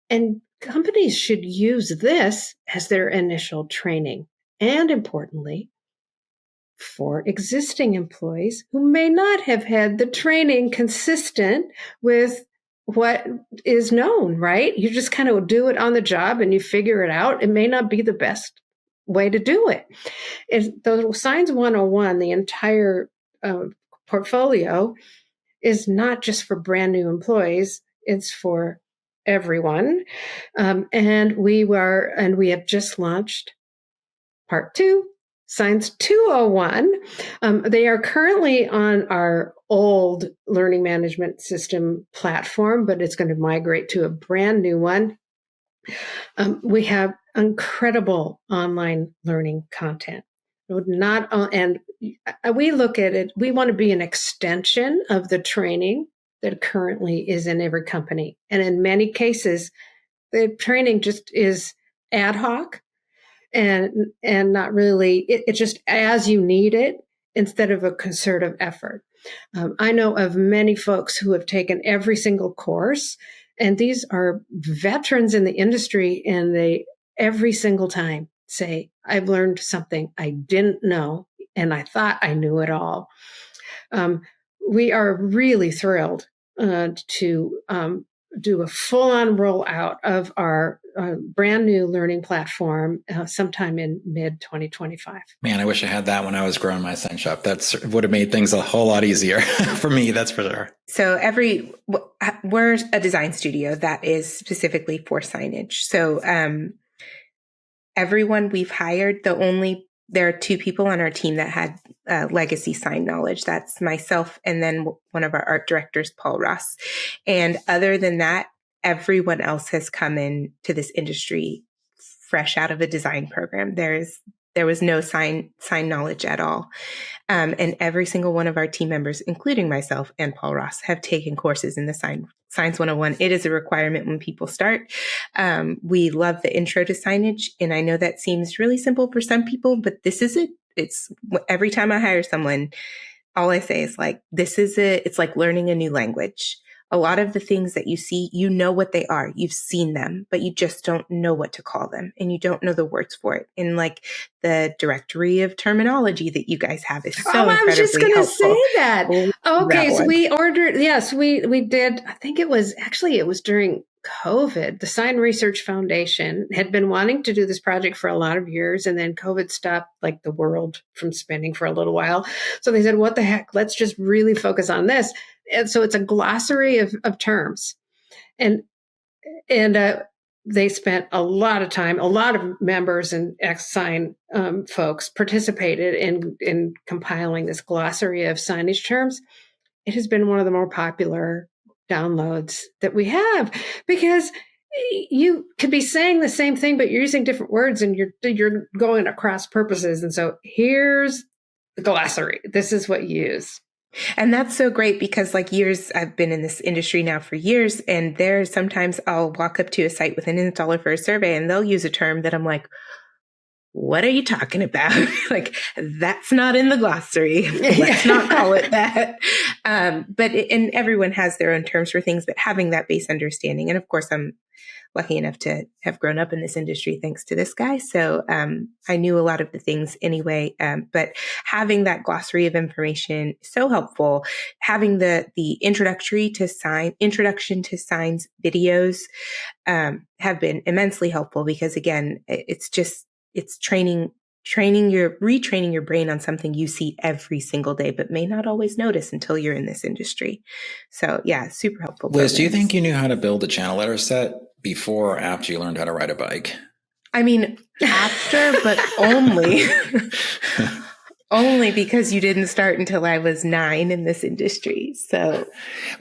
Speaker 3: and companies should use this as their initial training. And importantly, for existing employees who may not have had the training consistent with what is known, right? You just kind of do it on the job and you figure it out. It may not be the best way to do it. The Signs 101, the entire portfolio, is not just for brand new employees. It's for everyone. And we have just launched part 2, Signs 201. They are currently on our old learning management system platform, but it's going to migrate to a brand new one. We have incredible online learning content. And we look at it, we want to be an extension of the training that currently is in every company. And in many cases, the training just is ad hoc and not really, it's just as you need it instead of a concerted effort. I know of many folks who have taken every single course, and these are veterans in the industry, and they every single time say, I've learned something I didn't know, and I thought I knew it all. We are really thrilled to do a full-on rollout of our brand new learning platform sometime in mid-2025.
Speaker 1: Man, I wish I had that when I was growing my sign shop. That would have made things a whole lot easier for me, that's for sure.
Speaker 2: So we're a design studio that is specifically for signage. So everyone we've hired, the only there are two people on our team that had legacy sign knowledge. That's myself and then one of our art directors, Paul Ross. And other than that, everyone else has come in to this industry fresh out of a design program. There was no sign knowledge at all. And every single one of our team members, including myself and Paul Ross, have taken courses in the Signs 101. It is a requirement when people start. We love the intro to signage. And I know that seems really simple for some people, but this is it. It's every time I hire someone, all I say is like, this is it. It's like learning a new language. A lot of the things that you see, you know what they are. You've seen them, but you just don't know what to call them and you don't know the words for it. And like the directory of terminology that you guys have is so incredibly helpful.
Speaker 3: I was just going to say that. Okay,
Speaker 2: that
Speaker 3: so
Speaker 2: one.
Speaker 3: we ordered, yes, we did. I think it was during COVID. The Sign Research Foundation had been wanting to do this project for a lot of years, and then COVID stopped like the world from spinning for a little while. So they said, what the heck, let's just really focus on this. And so it's a glossary of terms. And they spent a lot of time, a lot of members and ex-sign folks participated in compiling this glossary of signage terms. It has been one of the more popular downloads that we have, because you could be saying the same thing, but you're using different words and you're going across purposes. And so here's the glossary. This is what you use.
Speaker 2: And that's so great because I've been in this industry now for years, and sometimes I'll walk up to a site with an installer for a survey and they'll use a term that I'm like, what are you talking about? Like, that's not in the glossary. Let's not call it that. And everyone has their own terms for things, but having that base understanding. And of course, I'm lucky enough to have grown up in this industry thanks to this guy. So I knew a lot of the things anyway. But having that glossary of information, so helpful. Having the introduction to signs videos have been immensely helpful because, again, it's retraining your brain on something you see every single day, but may not always notice until you're in this industry. So yeah, super helpful.
Speaker 1: Liz, do you think you knew how to build a channel letter set before or after you learned how to ride a bike?
Speaker 2: I mean, after, but only because you didn't start until I was 9 in this industry. So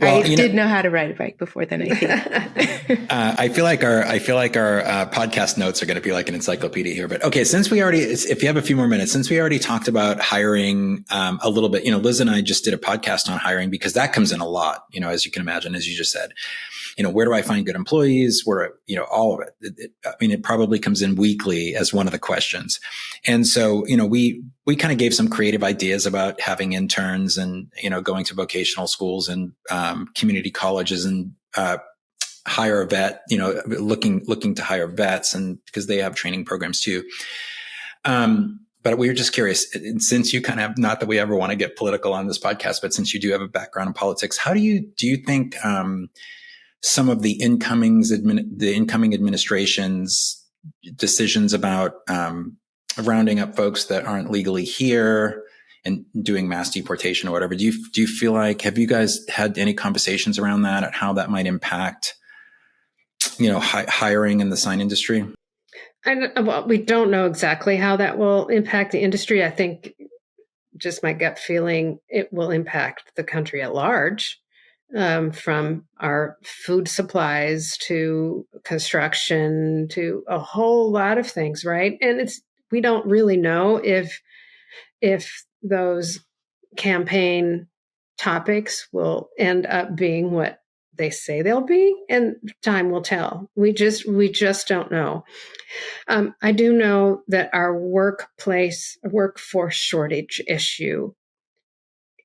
Speaker 2: I did know how to ride a bike before then, I think.
Speaker 1: I feel like our podcast notes are going to be like an encyclopedia here. But okay, if you have a few more minutes, since we already talked about hiring a little bit, Liz and I just did a podcast on hiring because that comes in a lot, as you can imagine, as you just said. Where do I find good employees? All of it. It probably comes in weekly as one of the questions. And so, we kind of gave some creative ideas about having interns and, going to vocational schools and community colleges and hire a vet, looking to hire vets, and because they have training programs too. But we were just curious, since you kind of, not that we ever want to get political on this podcast, but since you do have a background in politics, how do you think some of the incoming administration's decisions about rounding up folks that aren't legally here and doing mass deportation or whatever, do you feel like, have you guys had any conversations around that and how that might impact, hiring in the sign industry?
Speaker 3: Well, we don't know exactly how that will impact the industry. I think, just my gut feeling, it will impact the country at large. From our food supplies to construction to a whole lot of things, right? And we don't really know if those campaign topics will end up being what they say they'll be, and time will tell. We just don't know. I do know that our workforce shortage issue,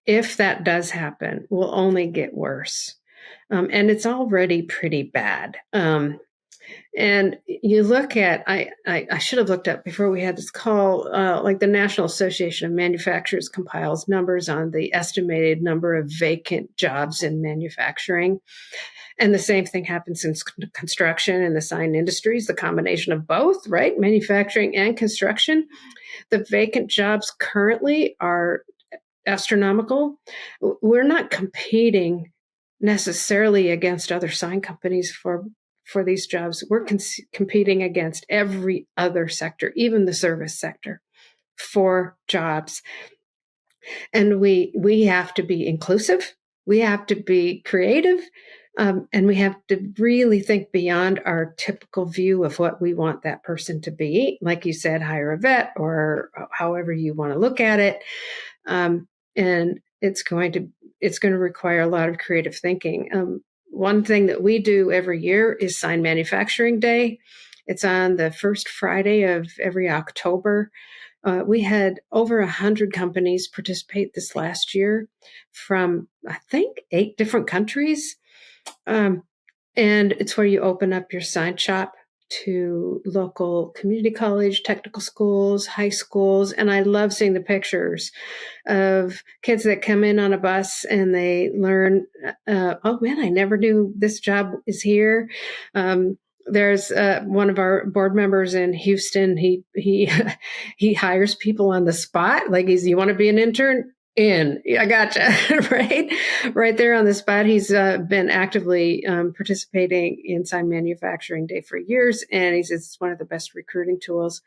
Speaker 3: if that does happen, will only get worse. And it's already pretty bad. And you look at, I should have looked up before we had this call, like the National Association of Manufacturers compiles numbers on the estimated number of vacant jobs in manufacturing. And the same thing happens in construction and the sign industries, the combination of both, right? Manufacturing and construction. The vacant jobs currently are astronomical. We're not competing necessarily against other sign companies for these jobs. We're competing against every other sector, even the service sector. for jobs. And we have to be inclusive. We have to be creative. And we have to really think beyond our typical view of what we want that person to be. Like you said, hire a vet or however you want to look at it. And it's going to require a lot of creative thinking. One thing that we do every year is Sign Manufacturing Day. It's on the first Friday of every October. We had over 100 companies participate this last year from, I think, 8 different countries. And it's where you open up your sign shop to local community college, technical schools, high schools. And I love seeing the pictures of kids that come in on a bus and they learn, oh man, I never knew this job is here. There's one of our board members in Houston. He he hires people on the spot. Like you want to be an intern? I gotcha. right there on the spot. He's been actively participating in Sign Manufacturing Day for years, and he says it's one of the best recruiting tools.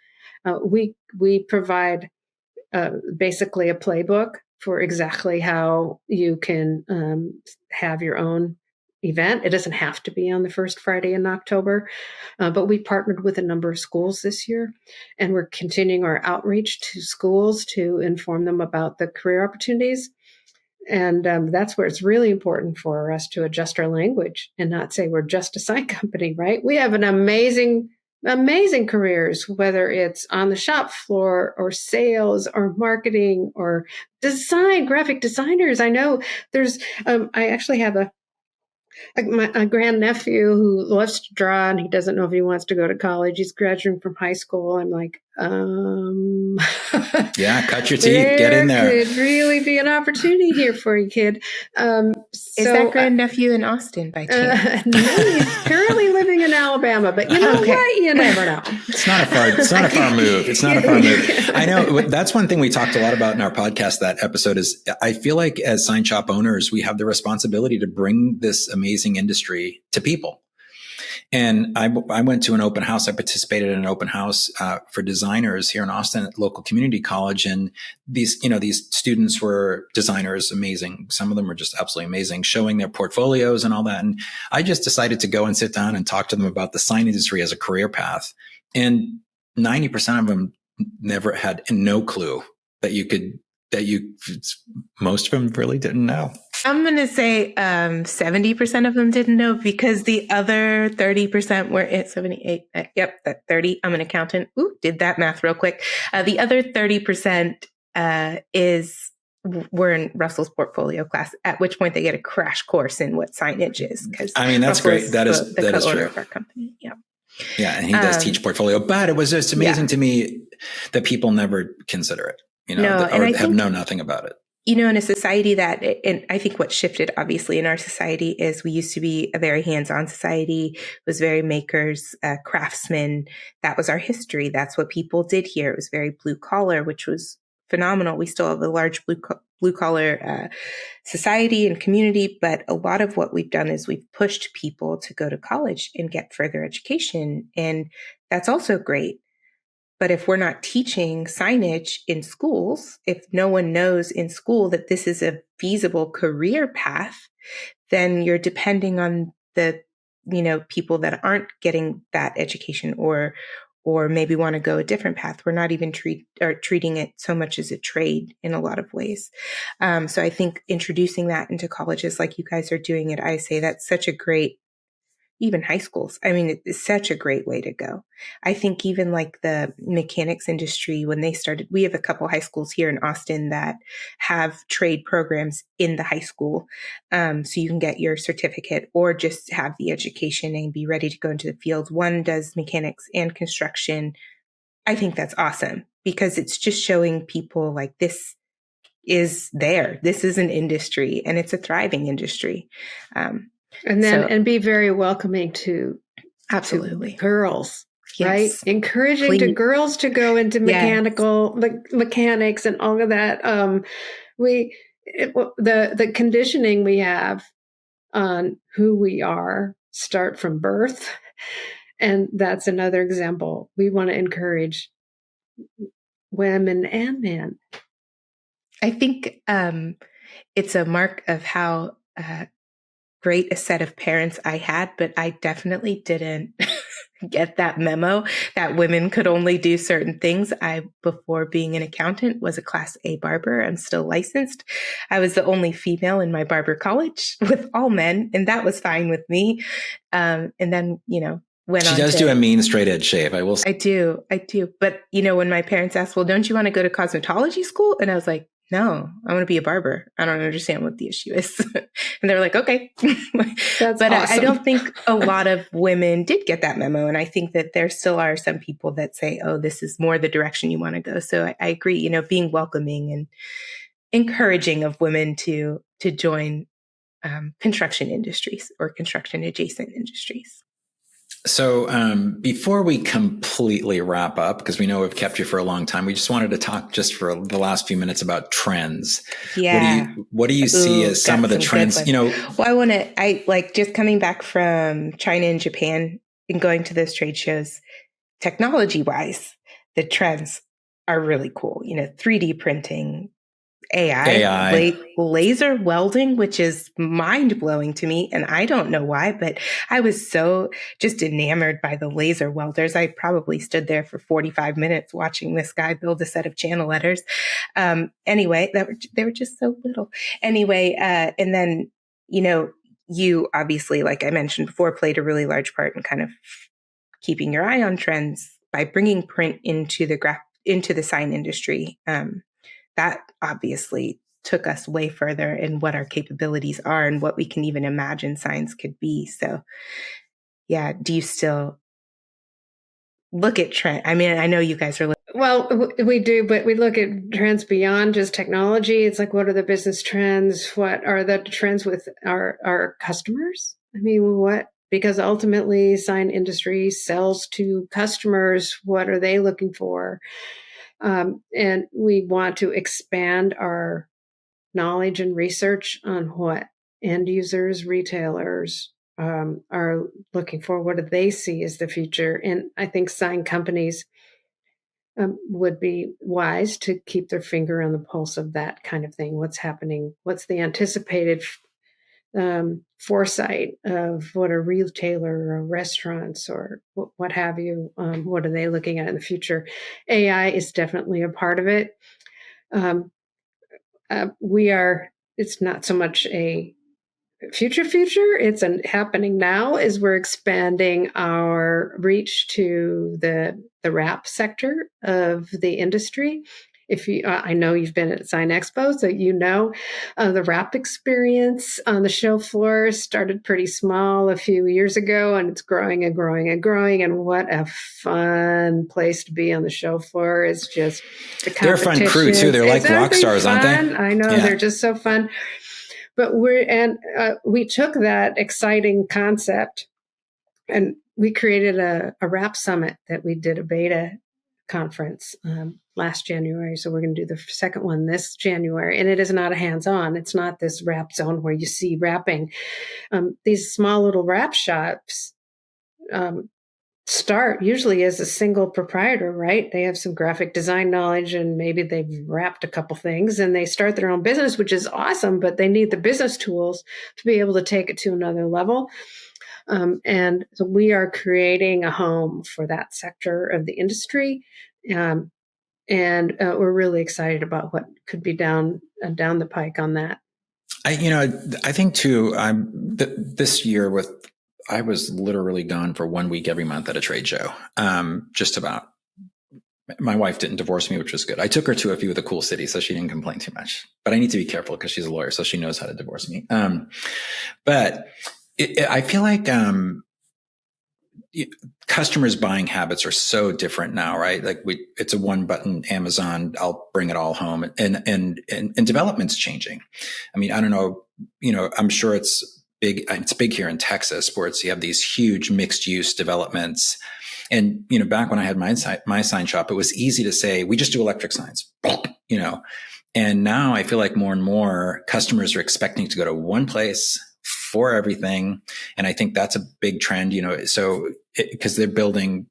Speaker 3: We provide basically a playbook for exactly how you can have your own event. It doesn't have to be on the first Friday in October, but we partnered with a number of schools this year, and we're continuing our outreach to schools to inform them about the career opportunities. And that's where it's really important for us to adjust our language and not say we're just a sign company, right? We have an amazing careers, whether it's on the shop floor or sales or marketing or design, graphic designers. I know there's, I actually have a grandnephew who loves to draw and he doesn't know if he wants to go to college. He's graduating from high school. I'm like,
Speaker 1: yeah, cut your teeth, get in there.
Speaker 3: Could really be an opportunity here for you, kid.
Speaker 2: Is that grandnephew in Austin by chance?
Speaker 3: No, he's currently living in Alabama, but you know what? You never know.
Speaker 1: It's not a far move. It's not a far move. I know that's one thing we talked a lot about in our podcast, that episode, is I feel like as sign shop owners, we have the responsibility to bring this amazing industry to people. And I went to an open house. I participated in an open house for designers here in Austin at local community college. And these students were designers, amazing. Some of them were just absolutely amazing, showing their portfolios and all that. And I just decided to go and sit down and talk to them about the sign industry as a career path. And 90% of them never had no clue most of them really didn't know.
Speaker 2: I'm going to say 70% of them didn't know, because the other 30% were at 78. Yep, that 30. I'm an accountant. Ooh, did that math real quick. The other 30% were in Russell's portfolio class, at which point they get a crash course in what signage is. Because
Speaker 1: I mean, that's
Speaker 2: Russell's
Speaker 1: great. That is true.
Speaker 2: Of our company. Yeah.
Speaker 1: Yeah, and he does teach portfolio, but it was just amazing to me that people never consider it. Have known nothing about it.
Speaker 2: In a society and I think what shifted obviously in our society is we used to be a very hands-on society. It was very makers, craftsmen. That was our history. That's what people did here. It was very blue collar, which was phenomenal. We still have a large blue collar society and community, but a lot of what we've done is we've pushed people to go to college and get further education. And that's also great. But if we're not teaching signage in schools, if no one knows in school that this is a feasible career path, then you're depending on the, people that aren't getting that education or maybe want to go a different path. We're not even treating it so much as a trade in a lot of ways. So I think introducing that into colleges like you guys are doing at ISA, that's such a great, even high schools. I mean, it's such a great way to go. I think even like the mechanics industry, when they started, we have a couple high schools here in Austin that have trade programs in the high school. So you can get your certificate or just have the education and be ready to go into the field. One does mechanics and construction. I think that's awesome because it's just showing people like this is there. This is an industry and it's a thriving industry.
Speaker 3: And be very welcoming to
Speaker 2: absolutely
Speaker 3: to girls,
Speaker 2: yes.
Speaker 3: Right? Encouraging to girls to go into mechanics and all of that. The conditioning we have on who we are start from birth, and that's another example. We want to encourage women and men.
Speaker 2: I think it's a mark of how great a set of parents I had, but I definitely didn't get that memo that women could only do certain things. I, before being an accountant, was a Class A barber. I'm still licensed. I was the only female in my barber college with all men, and that was fine with me. And then, went
Speaker 1: She
Speaker 2: on
Speaker 1: does
Speaker 2: to
Speaker 1: do a mean straight edge shave. I will say.
Speaker 2: I do. But, when my parents asked, well, don't you want to go to cosmetology school? And I was like, no, I want to be a barber. I don't understand what the issue is. And they're like, okay.
Speaker 3: That's
Speaker 2: but
Speaker 3: awesome.
Speaker 2: I don't think a lot of women did get that memo. And I think that there still are some people that say, oh, this is more the direction you want to go. So I agree, being welcoming and encouraging of women to join construction industries or construction adjacent industries.
Speaker 1: So before we completely wrap up, because we know we've kept you for a long time, we just wanted to talk just for the last few minutes about trends.
Speaker 2: Yeah.
Speaker 1: What do you see as some of the trends?
Speaker 2: Well, I like just coming back from China and Japan and going to those trade shows, technology wise, the trends are really cool. 3D printing, AI. Laser welding, which is mind blowing to me. And I don't know why, but I was so just enamored by the laser welders. I probably stood there for 45 minutes watching this guy build a set of channel letters. Anyway, they were just so little. Anyway, and then, you obviously, like I mentioned before, played a really large part in kind of keeping your eye on trends by bringing print into the sign industry. That obviously took us way further in what our capabilities are and what we can even imagine signs could be. So, yeah, do you still look at trend? I mean, I know you guys are.
Speaker 3: Well, we do, but we look at trends beyond just technology. It's like, what are the business trends? What are the trends with our customers? I mean, because ultimately sign industry sells to customers. What are they looking for? And we want to expand our knowledge and research on what end users, retailers are looking for. What do they see as the future? And I think sign companies would be wise to keep their finger on the pulse of that kind of thing. What's happening? What's the anticipated foresight of what a retailer or restaurants or what have you, what are they looking at in the future? AI is definitely a part of it. It's not so much a future, it's happening now as we're expanding our reach to the wrap sector of the industry. I know you've been at Sign Expo, so the wrap experience on the show floor started pretty small a few years ago, and it's growing and growing and growing. And what a fun place to be on the show floor! It's just the competition.
Speaker 1: They're a fun crew too. They're like rock stars, aren't they?
Speaker 3: I know, they're just so fun. But we took that exciting concept and we created a wrap summit that we did a beta conference last January. So we're going to do the second one this January. And it is not a hands-on. It's not this wrap zone where you see wrapping. These small little wrap shops start usually as a single proprietor, right? They have some graphic design knowledge and maybe they've wrapped a couple things and they start their own business, which is awesome, but they need the business tools to be able to take it to another level. And so we are creating a home for that sector of the industry. And we're really excited about what could be down the pike on that.
Speaker 1: I think too, this year I was literally gone for 1 week every month at a trade show. Just about. My wife didn't divorce me, which was good. I took her to a few of the cool cities, so she didn't complain too much. But I need to be careful because she's a lawyer, so she knows how to divorce me. But I feel like customers' buying habits are so different now, right? Like it's a one button Amazon. I'll bring it all home, and development's changing. I mean, I don't know. I'm sure it's big. It's big here in Texas, where you have these huge mixed use developments. And back when I had my sign shop, it was easy to say we just do electric signs. And now I feel like more and more customers are expecting to go to one place for everything. And I think that's a big trend, so because they're building,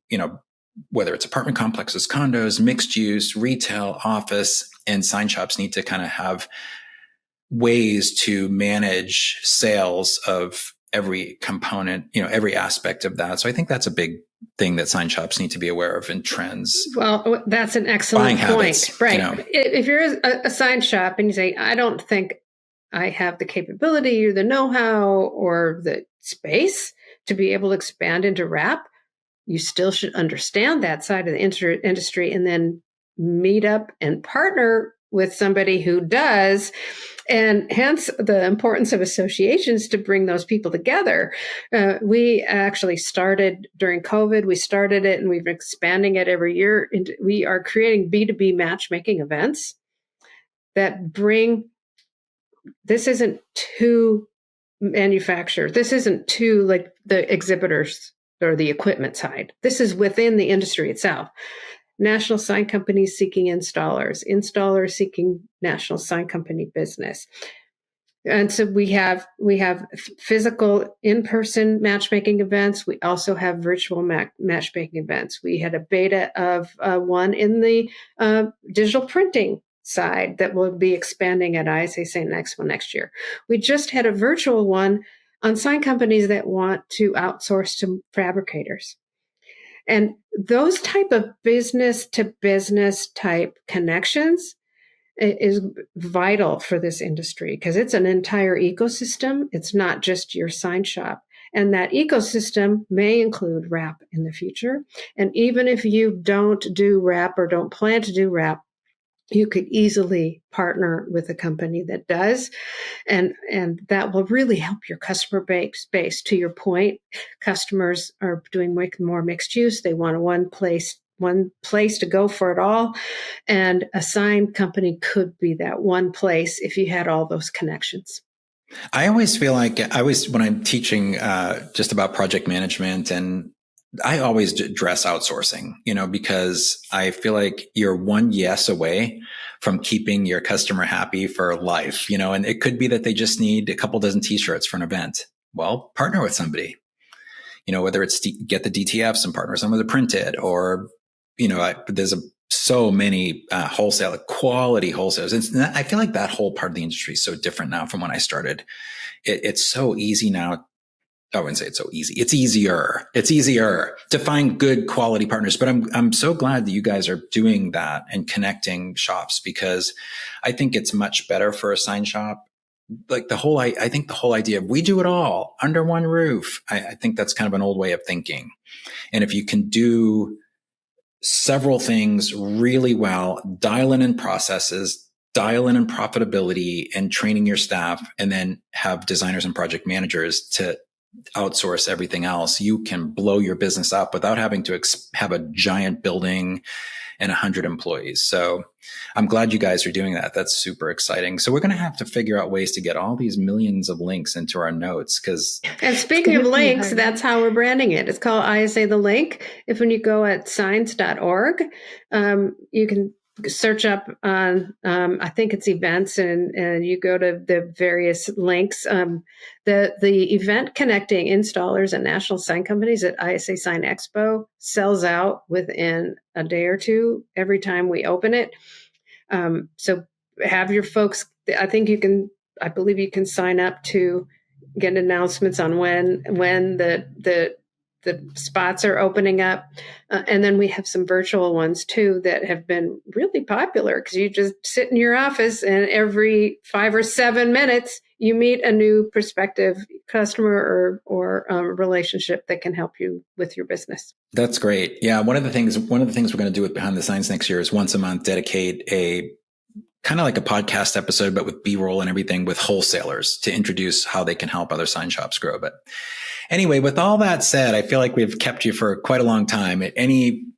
Speaker 1: whether it's apartment complexes, condos, mixed use, retail, office, and sign shops need to kind of have ways to manage sales of every component, every aspect of that. So I think that's a big thing that sign shops need to be aware of in trends.
Speaker 3: Well, that's an excellent point.
Speaker 1: Habits,
Speaker 3: right. If you're a sign shop and you say, I don't think I have the capability or the know-how or the space to be able to expand into wrap, you still should understand that side of the industry and then meet up and partner with somebody who does. And hence the importance of associations to bring those people together. We actually started during COVID. We started it and we've been expanding it every year. We are creating B2B matchmaking events that bring, this isn't to manufacture. This isn't to like the exhibitors or the equipment side. This is within the industry itself. National sign companies seeking installers seeking national sign company business. And so we have physical in-person matchmaking events. We also have virtual matchmaking events. We had a beta of one in the digital printing side that will be expanding at ISA St. Expo next year. We just had a virtual one on sign companies that want to outsource to fabricators. And those type of business to business type connections is vital for this industry because it's an entire ecosystem. It's not just your sign shop. And that ecosystem may include wrap in the future. And even if you don't do wrap or don't plan to do wrap, you could easily partner with a company that does. And that will really help your customer base. To your point, customers are doing more mixed use. They want one place to go for it all. And a sign company could be that one place if you had all those connections.
Speaker 1: I always feel like when I'm teaching just about project management, and I always address outsourcing, because I feel like you're one yes away from keeping your customer happy for life, and it could be that they just need a couple dozen t-shirts for an event. Well, partner with somebody, whether it's get the DTFs and partner with someone to print it, or, there's so many quality wholesalers. And I feel like that whole part of the industry is so different now from when I started. It's so easy now. I wouldn't say it's so easy. It's easier. It's easier to find good quality partners. But I'm so glad that you guys are doing that and connecting shops, because I think it's much better for a sign shop. Like I think the whole idea of we do it all under one roof. I think that's kind of an old way of thinking. And if you can do several things really well, dial in processes, dial in profitability and training your staff, and then have designers and project managers to outsource everything else, you can blow your business up without having to have a giant building and 100 employees. So I'm glad you guys are doing that. That's super exciting. So we're going to have to figure out ways to get all these millions of links into our notes.
Speaker 3: And speaking of links, that's how we're branding it. It's called ISA The Link. If when you go at signs.org, you can search up on, I think it's events, and you go to the various links. The event connecting installers and national sign companies at ISA Sign Expo sells out within a day or two every time we open it. So have your folks, I believe you can sign up to get announcements on when the spots are opening up. And then we have some virtual ones too that have been really popular, because you just sit in your office and every 5 or 7 minutes you meet a new prospective customer or relationship that can help you with your business.
Speaker 1: That's great. Yeah. One of the things we're going to do with Behind the Signs next year is once a month dedicate a kind of like a podcast episode, but with B-roll and everything, with wholesalers to introduce how they can help other sign shops grow. But anyway, with all that said, I feel like we've kept you for quite a long time. One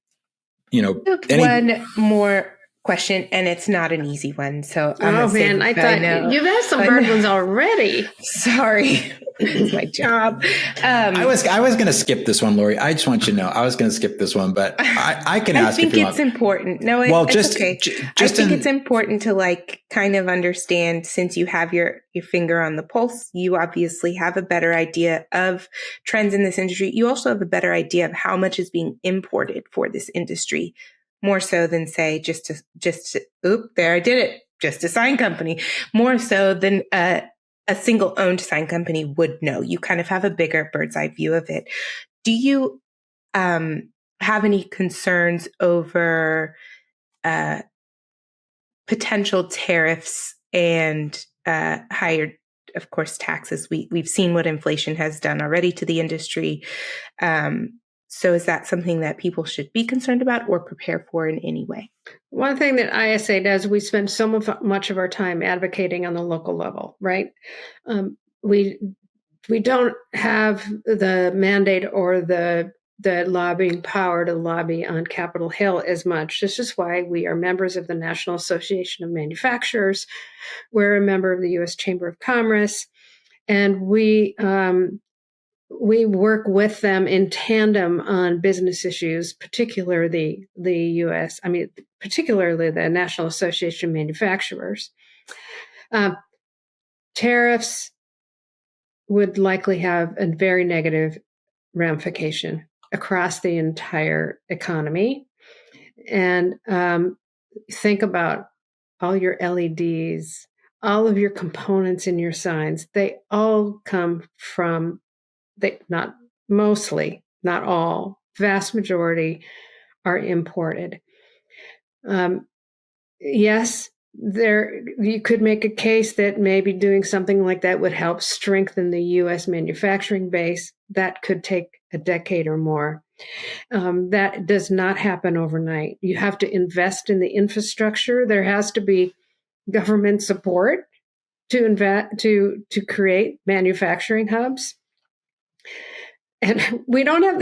Speaker 1: more
Speaker 2: question, and it's not an easy one. So I'm
Speaker 3: oh man, I thought you've asked some hard ones already.
Speaker 2: Sorry, it's my job.
Speaker 1: I was going to skip this one, Lori. I just want you to know I was going to skip this one, but I can ask.
Speaker 2: I think it's important. No, it's okay. I think it's important to like kind of understand, since you have your finger on the pulse. You obviously have a better idea of trends in this industry. You also have a better idea of how much is being imported for this industry, more so than say just there I did it, just a sign company, more so than a single owned sign company would know. You kind of have a bigger bird's eye view of it. Do you have any concerns over potential tariffs and higher, of course, taxes? We've seen what inflation has done already to the industry. So is that something that people should be concerned about or prepare for in any way?
Speaker 3: One thing that ISA does, we spend so much of our time advocating on the local level, right? We don't have the mandate or the lobbying power to lobby on Capitol Hill as much. This is why we are members of the National Association of Manufacturers. We're a member of the U.S. Chamber of Commerce, and we work with them in tandem on business issues, particularly particularly the National Association of Manufacturers. Tariffs would likely have a very negative ramification across the entire economy. And think about all your LEDs, all of your components in your signs. They all come from, not mostly, not all, vast majority are imported. Yes, you could make a case that maybe doing something like that would help strengthen the U.S. manufacturing base. That could take a decade or more. That does not happen overnight. You have to invest in the infrastructure. There has to be government support to create manufacturing hubs. And we don't have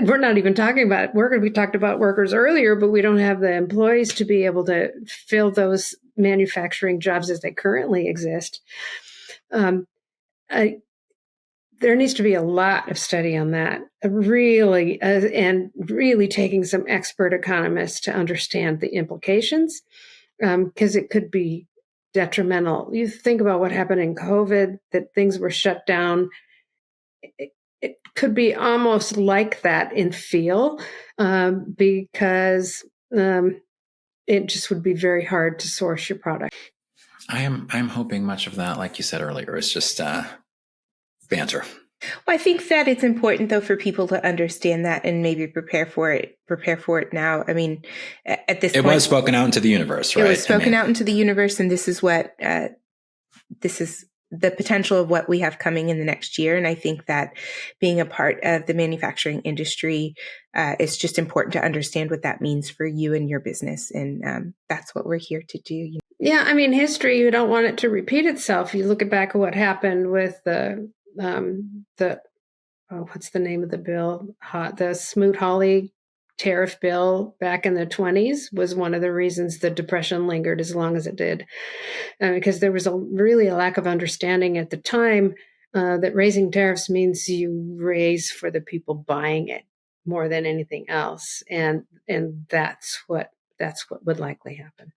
Speaker 3: we're not even talking about workers. We talked about workers earlier, but we don't have the employees to be able to fill those manufacturing jobs as they currently exist. There needs to be a lot of study on that, really, and really taking some expert economists to understand the implications, because it could be detrimental. You think about what happened in COVID, that things were shut down. It could be almost like that in feel, because it just would be very hard to source your product.
Speaker 1: I'm hoping much of that, like you said earlier, is just banter.
Speaker 2: Well, I think that it's important, though, for people to understand that and maybe prepare for it now. I mean, at this point,
Speaker 1: it was spoken out into the universe, right?
Speaker 2: It was spoken out into the universe, and this is the potential of what we have coming in the next year. And I think that being a part of the manufacturing industry, it's just important to understand what that means for you and your business. And that's what we're here to do.
Speaker 3: Yeah, I mean, history, you don't want it to repeat itself. You look back at what happened with what's the name of the bill? The Smoot-Hawley tariff bill back in the 1920s was one of the reasons the Depression lingered as long as it did, because there was really a lack of understanding at the time that raising tariffs means you raise for the people buying it more than anything else, and that's what would likely happen.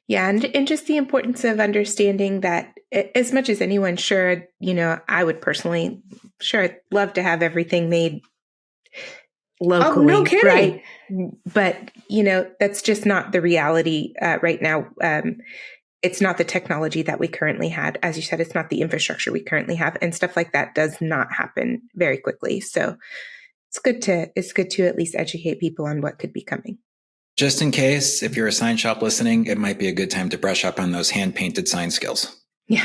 Speaker 2: Yeah, and just the importance of understanding that, as much as anyone, sure, I would personally, I'd love to have everything made locally,
Speaker 3: no kidding.
Speaker 2: Right? But, that's just not the reality right now. It's not the technology that we currently had. As you said, it's not the infrastructure we currently have, and stuff like that does not happen very quickly. So it's good to at least educate people on what could be coming.
Speaker 1: Just in case, if you're a sign shop listening, it might be a good time to brush up on those hand-painted sign skills.
Speaker 2: Yeah.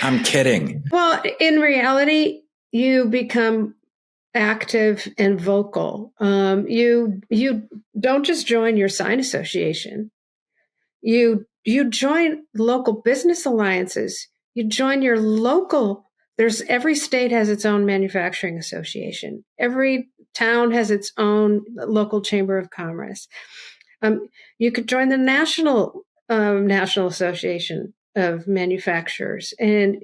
Speaker 1: I'm kidding.
Speaker 3: Well, in reality, you become active and vocal. You don't just join your sign association. You join local business alliances. You join your local. Every state has its own manufacturing association. Every town has its own local chamber of commerce. You could join the National Association of Manufacturers, and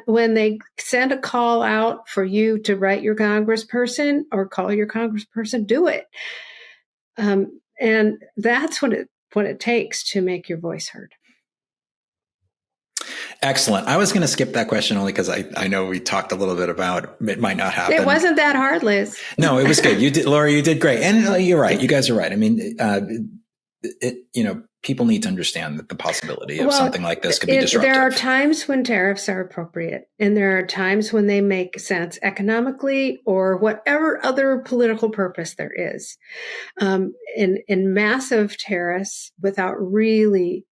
Speaker 3: when they send a call out for you to write your congressperson or call your congressperson, do it. And that's what it takes to make your voice heard.
Speaker 1: Excellent. I was going to skip that question only because I know we talked a little bit about it might not happen.
Speaker 3: It wasn't that hard, Liz.
Speaker 1: No, it was good. You did, Laura, you did great. And you're right. You guys are right. I mean, people need to understand that the possibility of something like this could be disruptive.
Speaker 3: There are times when tariffs are appropriate, and there are times when they make sense economically or whatever other political purpose there is. In massive tariffs, without really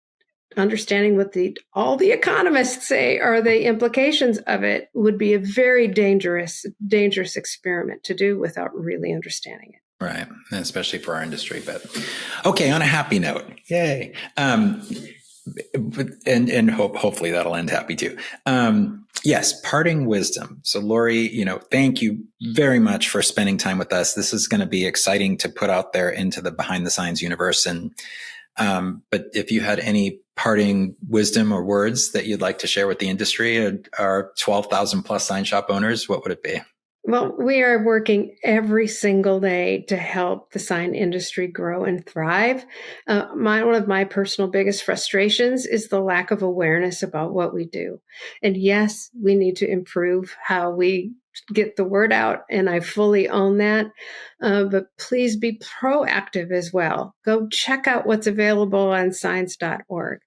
Speaker 3: understanding what all the economists say are the implications of it, would be a very dangerous experiment to do without really understanding it.
Speaker 1: Right. Especially for our industry. But okay, on a happy note, yay. And hopefully that'll end happy too. Yes, parting wisdom. So Lori, thank you very much for spending time with us. This is going to be exciting to put out there into the Behind the Signs universe. And but if you had any parting wisdom or words that you'd like to share with the industry, our 12,000 plus sign shop owners, what would it be?
Speaker 3: Well, we are working every single day to help the sign industry grow and thrive. One of my personal biggest frustrations is the lack of awareness about what we do. And yes, we need to improve how we get the word out, and I fully own that. But please be proactive as well. Go check out what's available on signs.org.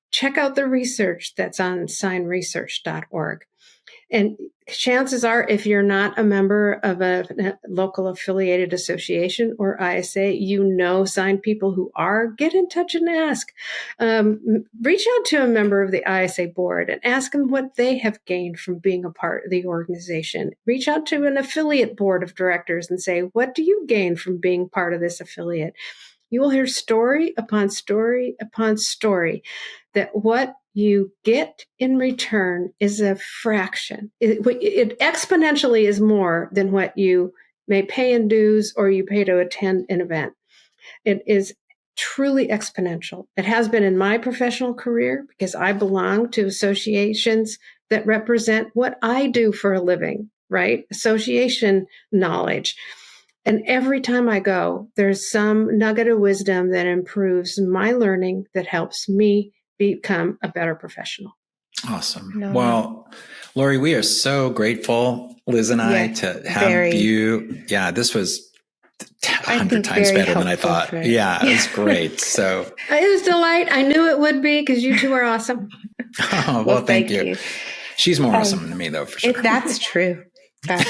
Speaker 3: Check out the research that's on signresearch.org. And chances are, if you're not a member of a local affiliated association or ISA, sign people who are, get in touch and ask. Reach out to a member of the ISA board and ask them what they have gained from being a part of the organization. Reach out to an affiliate board of directors and say, what do you gain from being part of this affiliate? You will hear story upon story upon story that what you get in return is a fraction. It exponentially is more than what you may pay in dues or you pay to attend an event. It is truly exponential. It has been in my professional career because I belong to associations that represent what I do for a living, right? Association knowledge. And every time I go, there's some nugget of wisdom that improves my learning, that helps me become a better professional.
Speaker 1: Awesome. Well, Lori, we are so grateful, Liz and I, to have you. Yeah, this was 100 times better than I thought. Yeah, it was great. So
Speaker 3: it was a delight. I knew it would be because you two are awesome.
Speaker 1: Oh, well, thank you. She's more awesome than me, though, for sure.
Speaker 2: That's true. That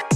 Speaker 2: is.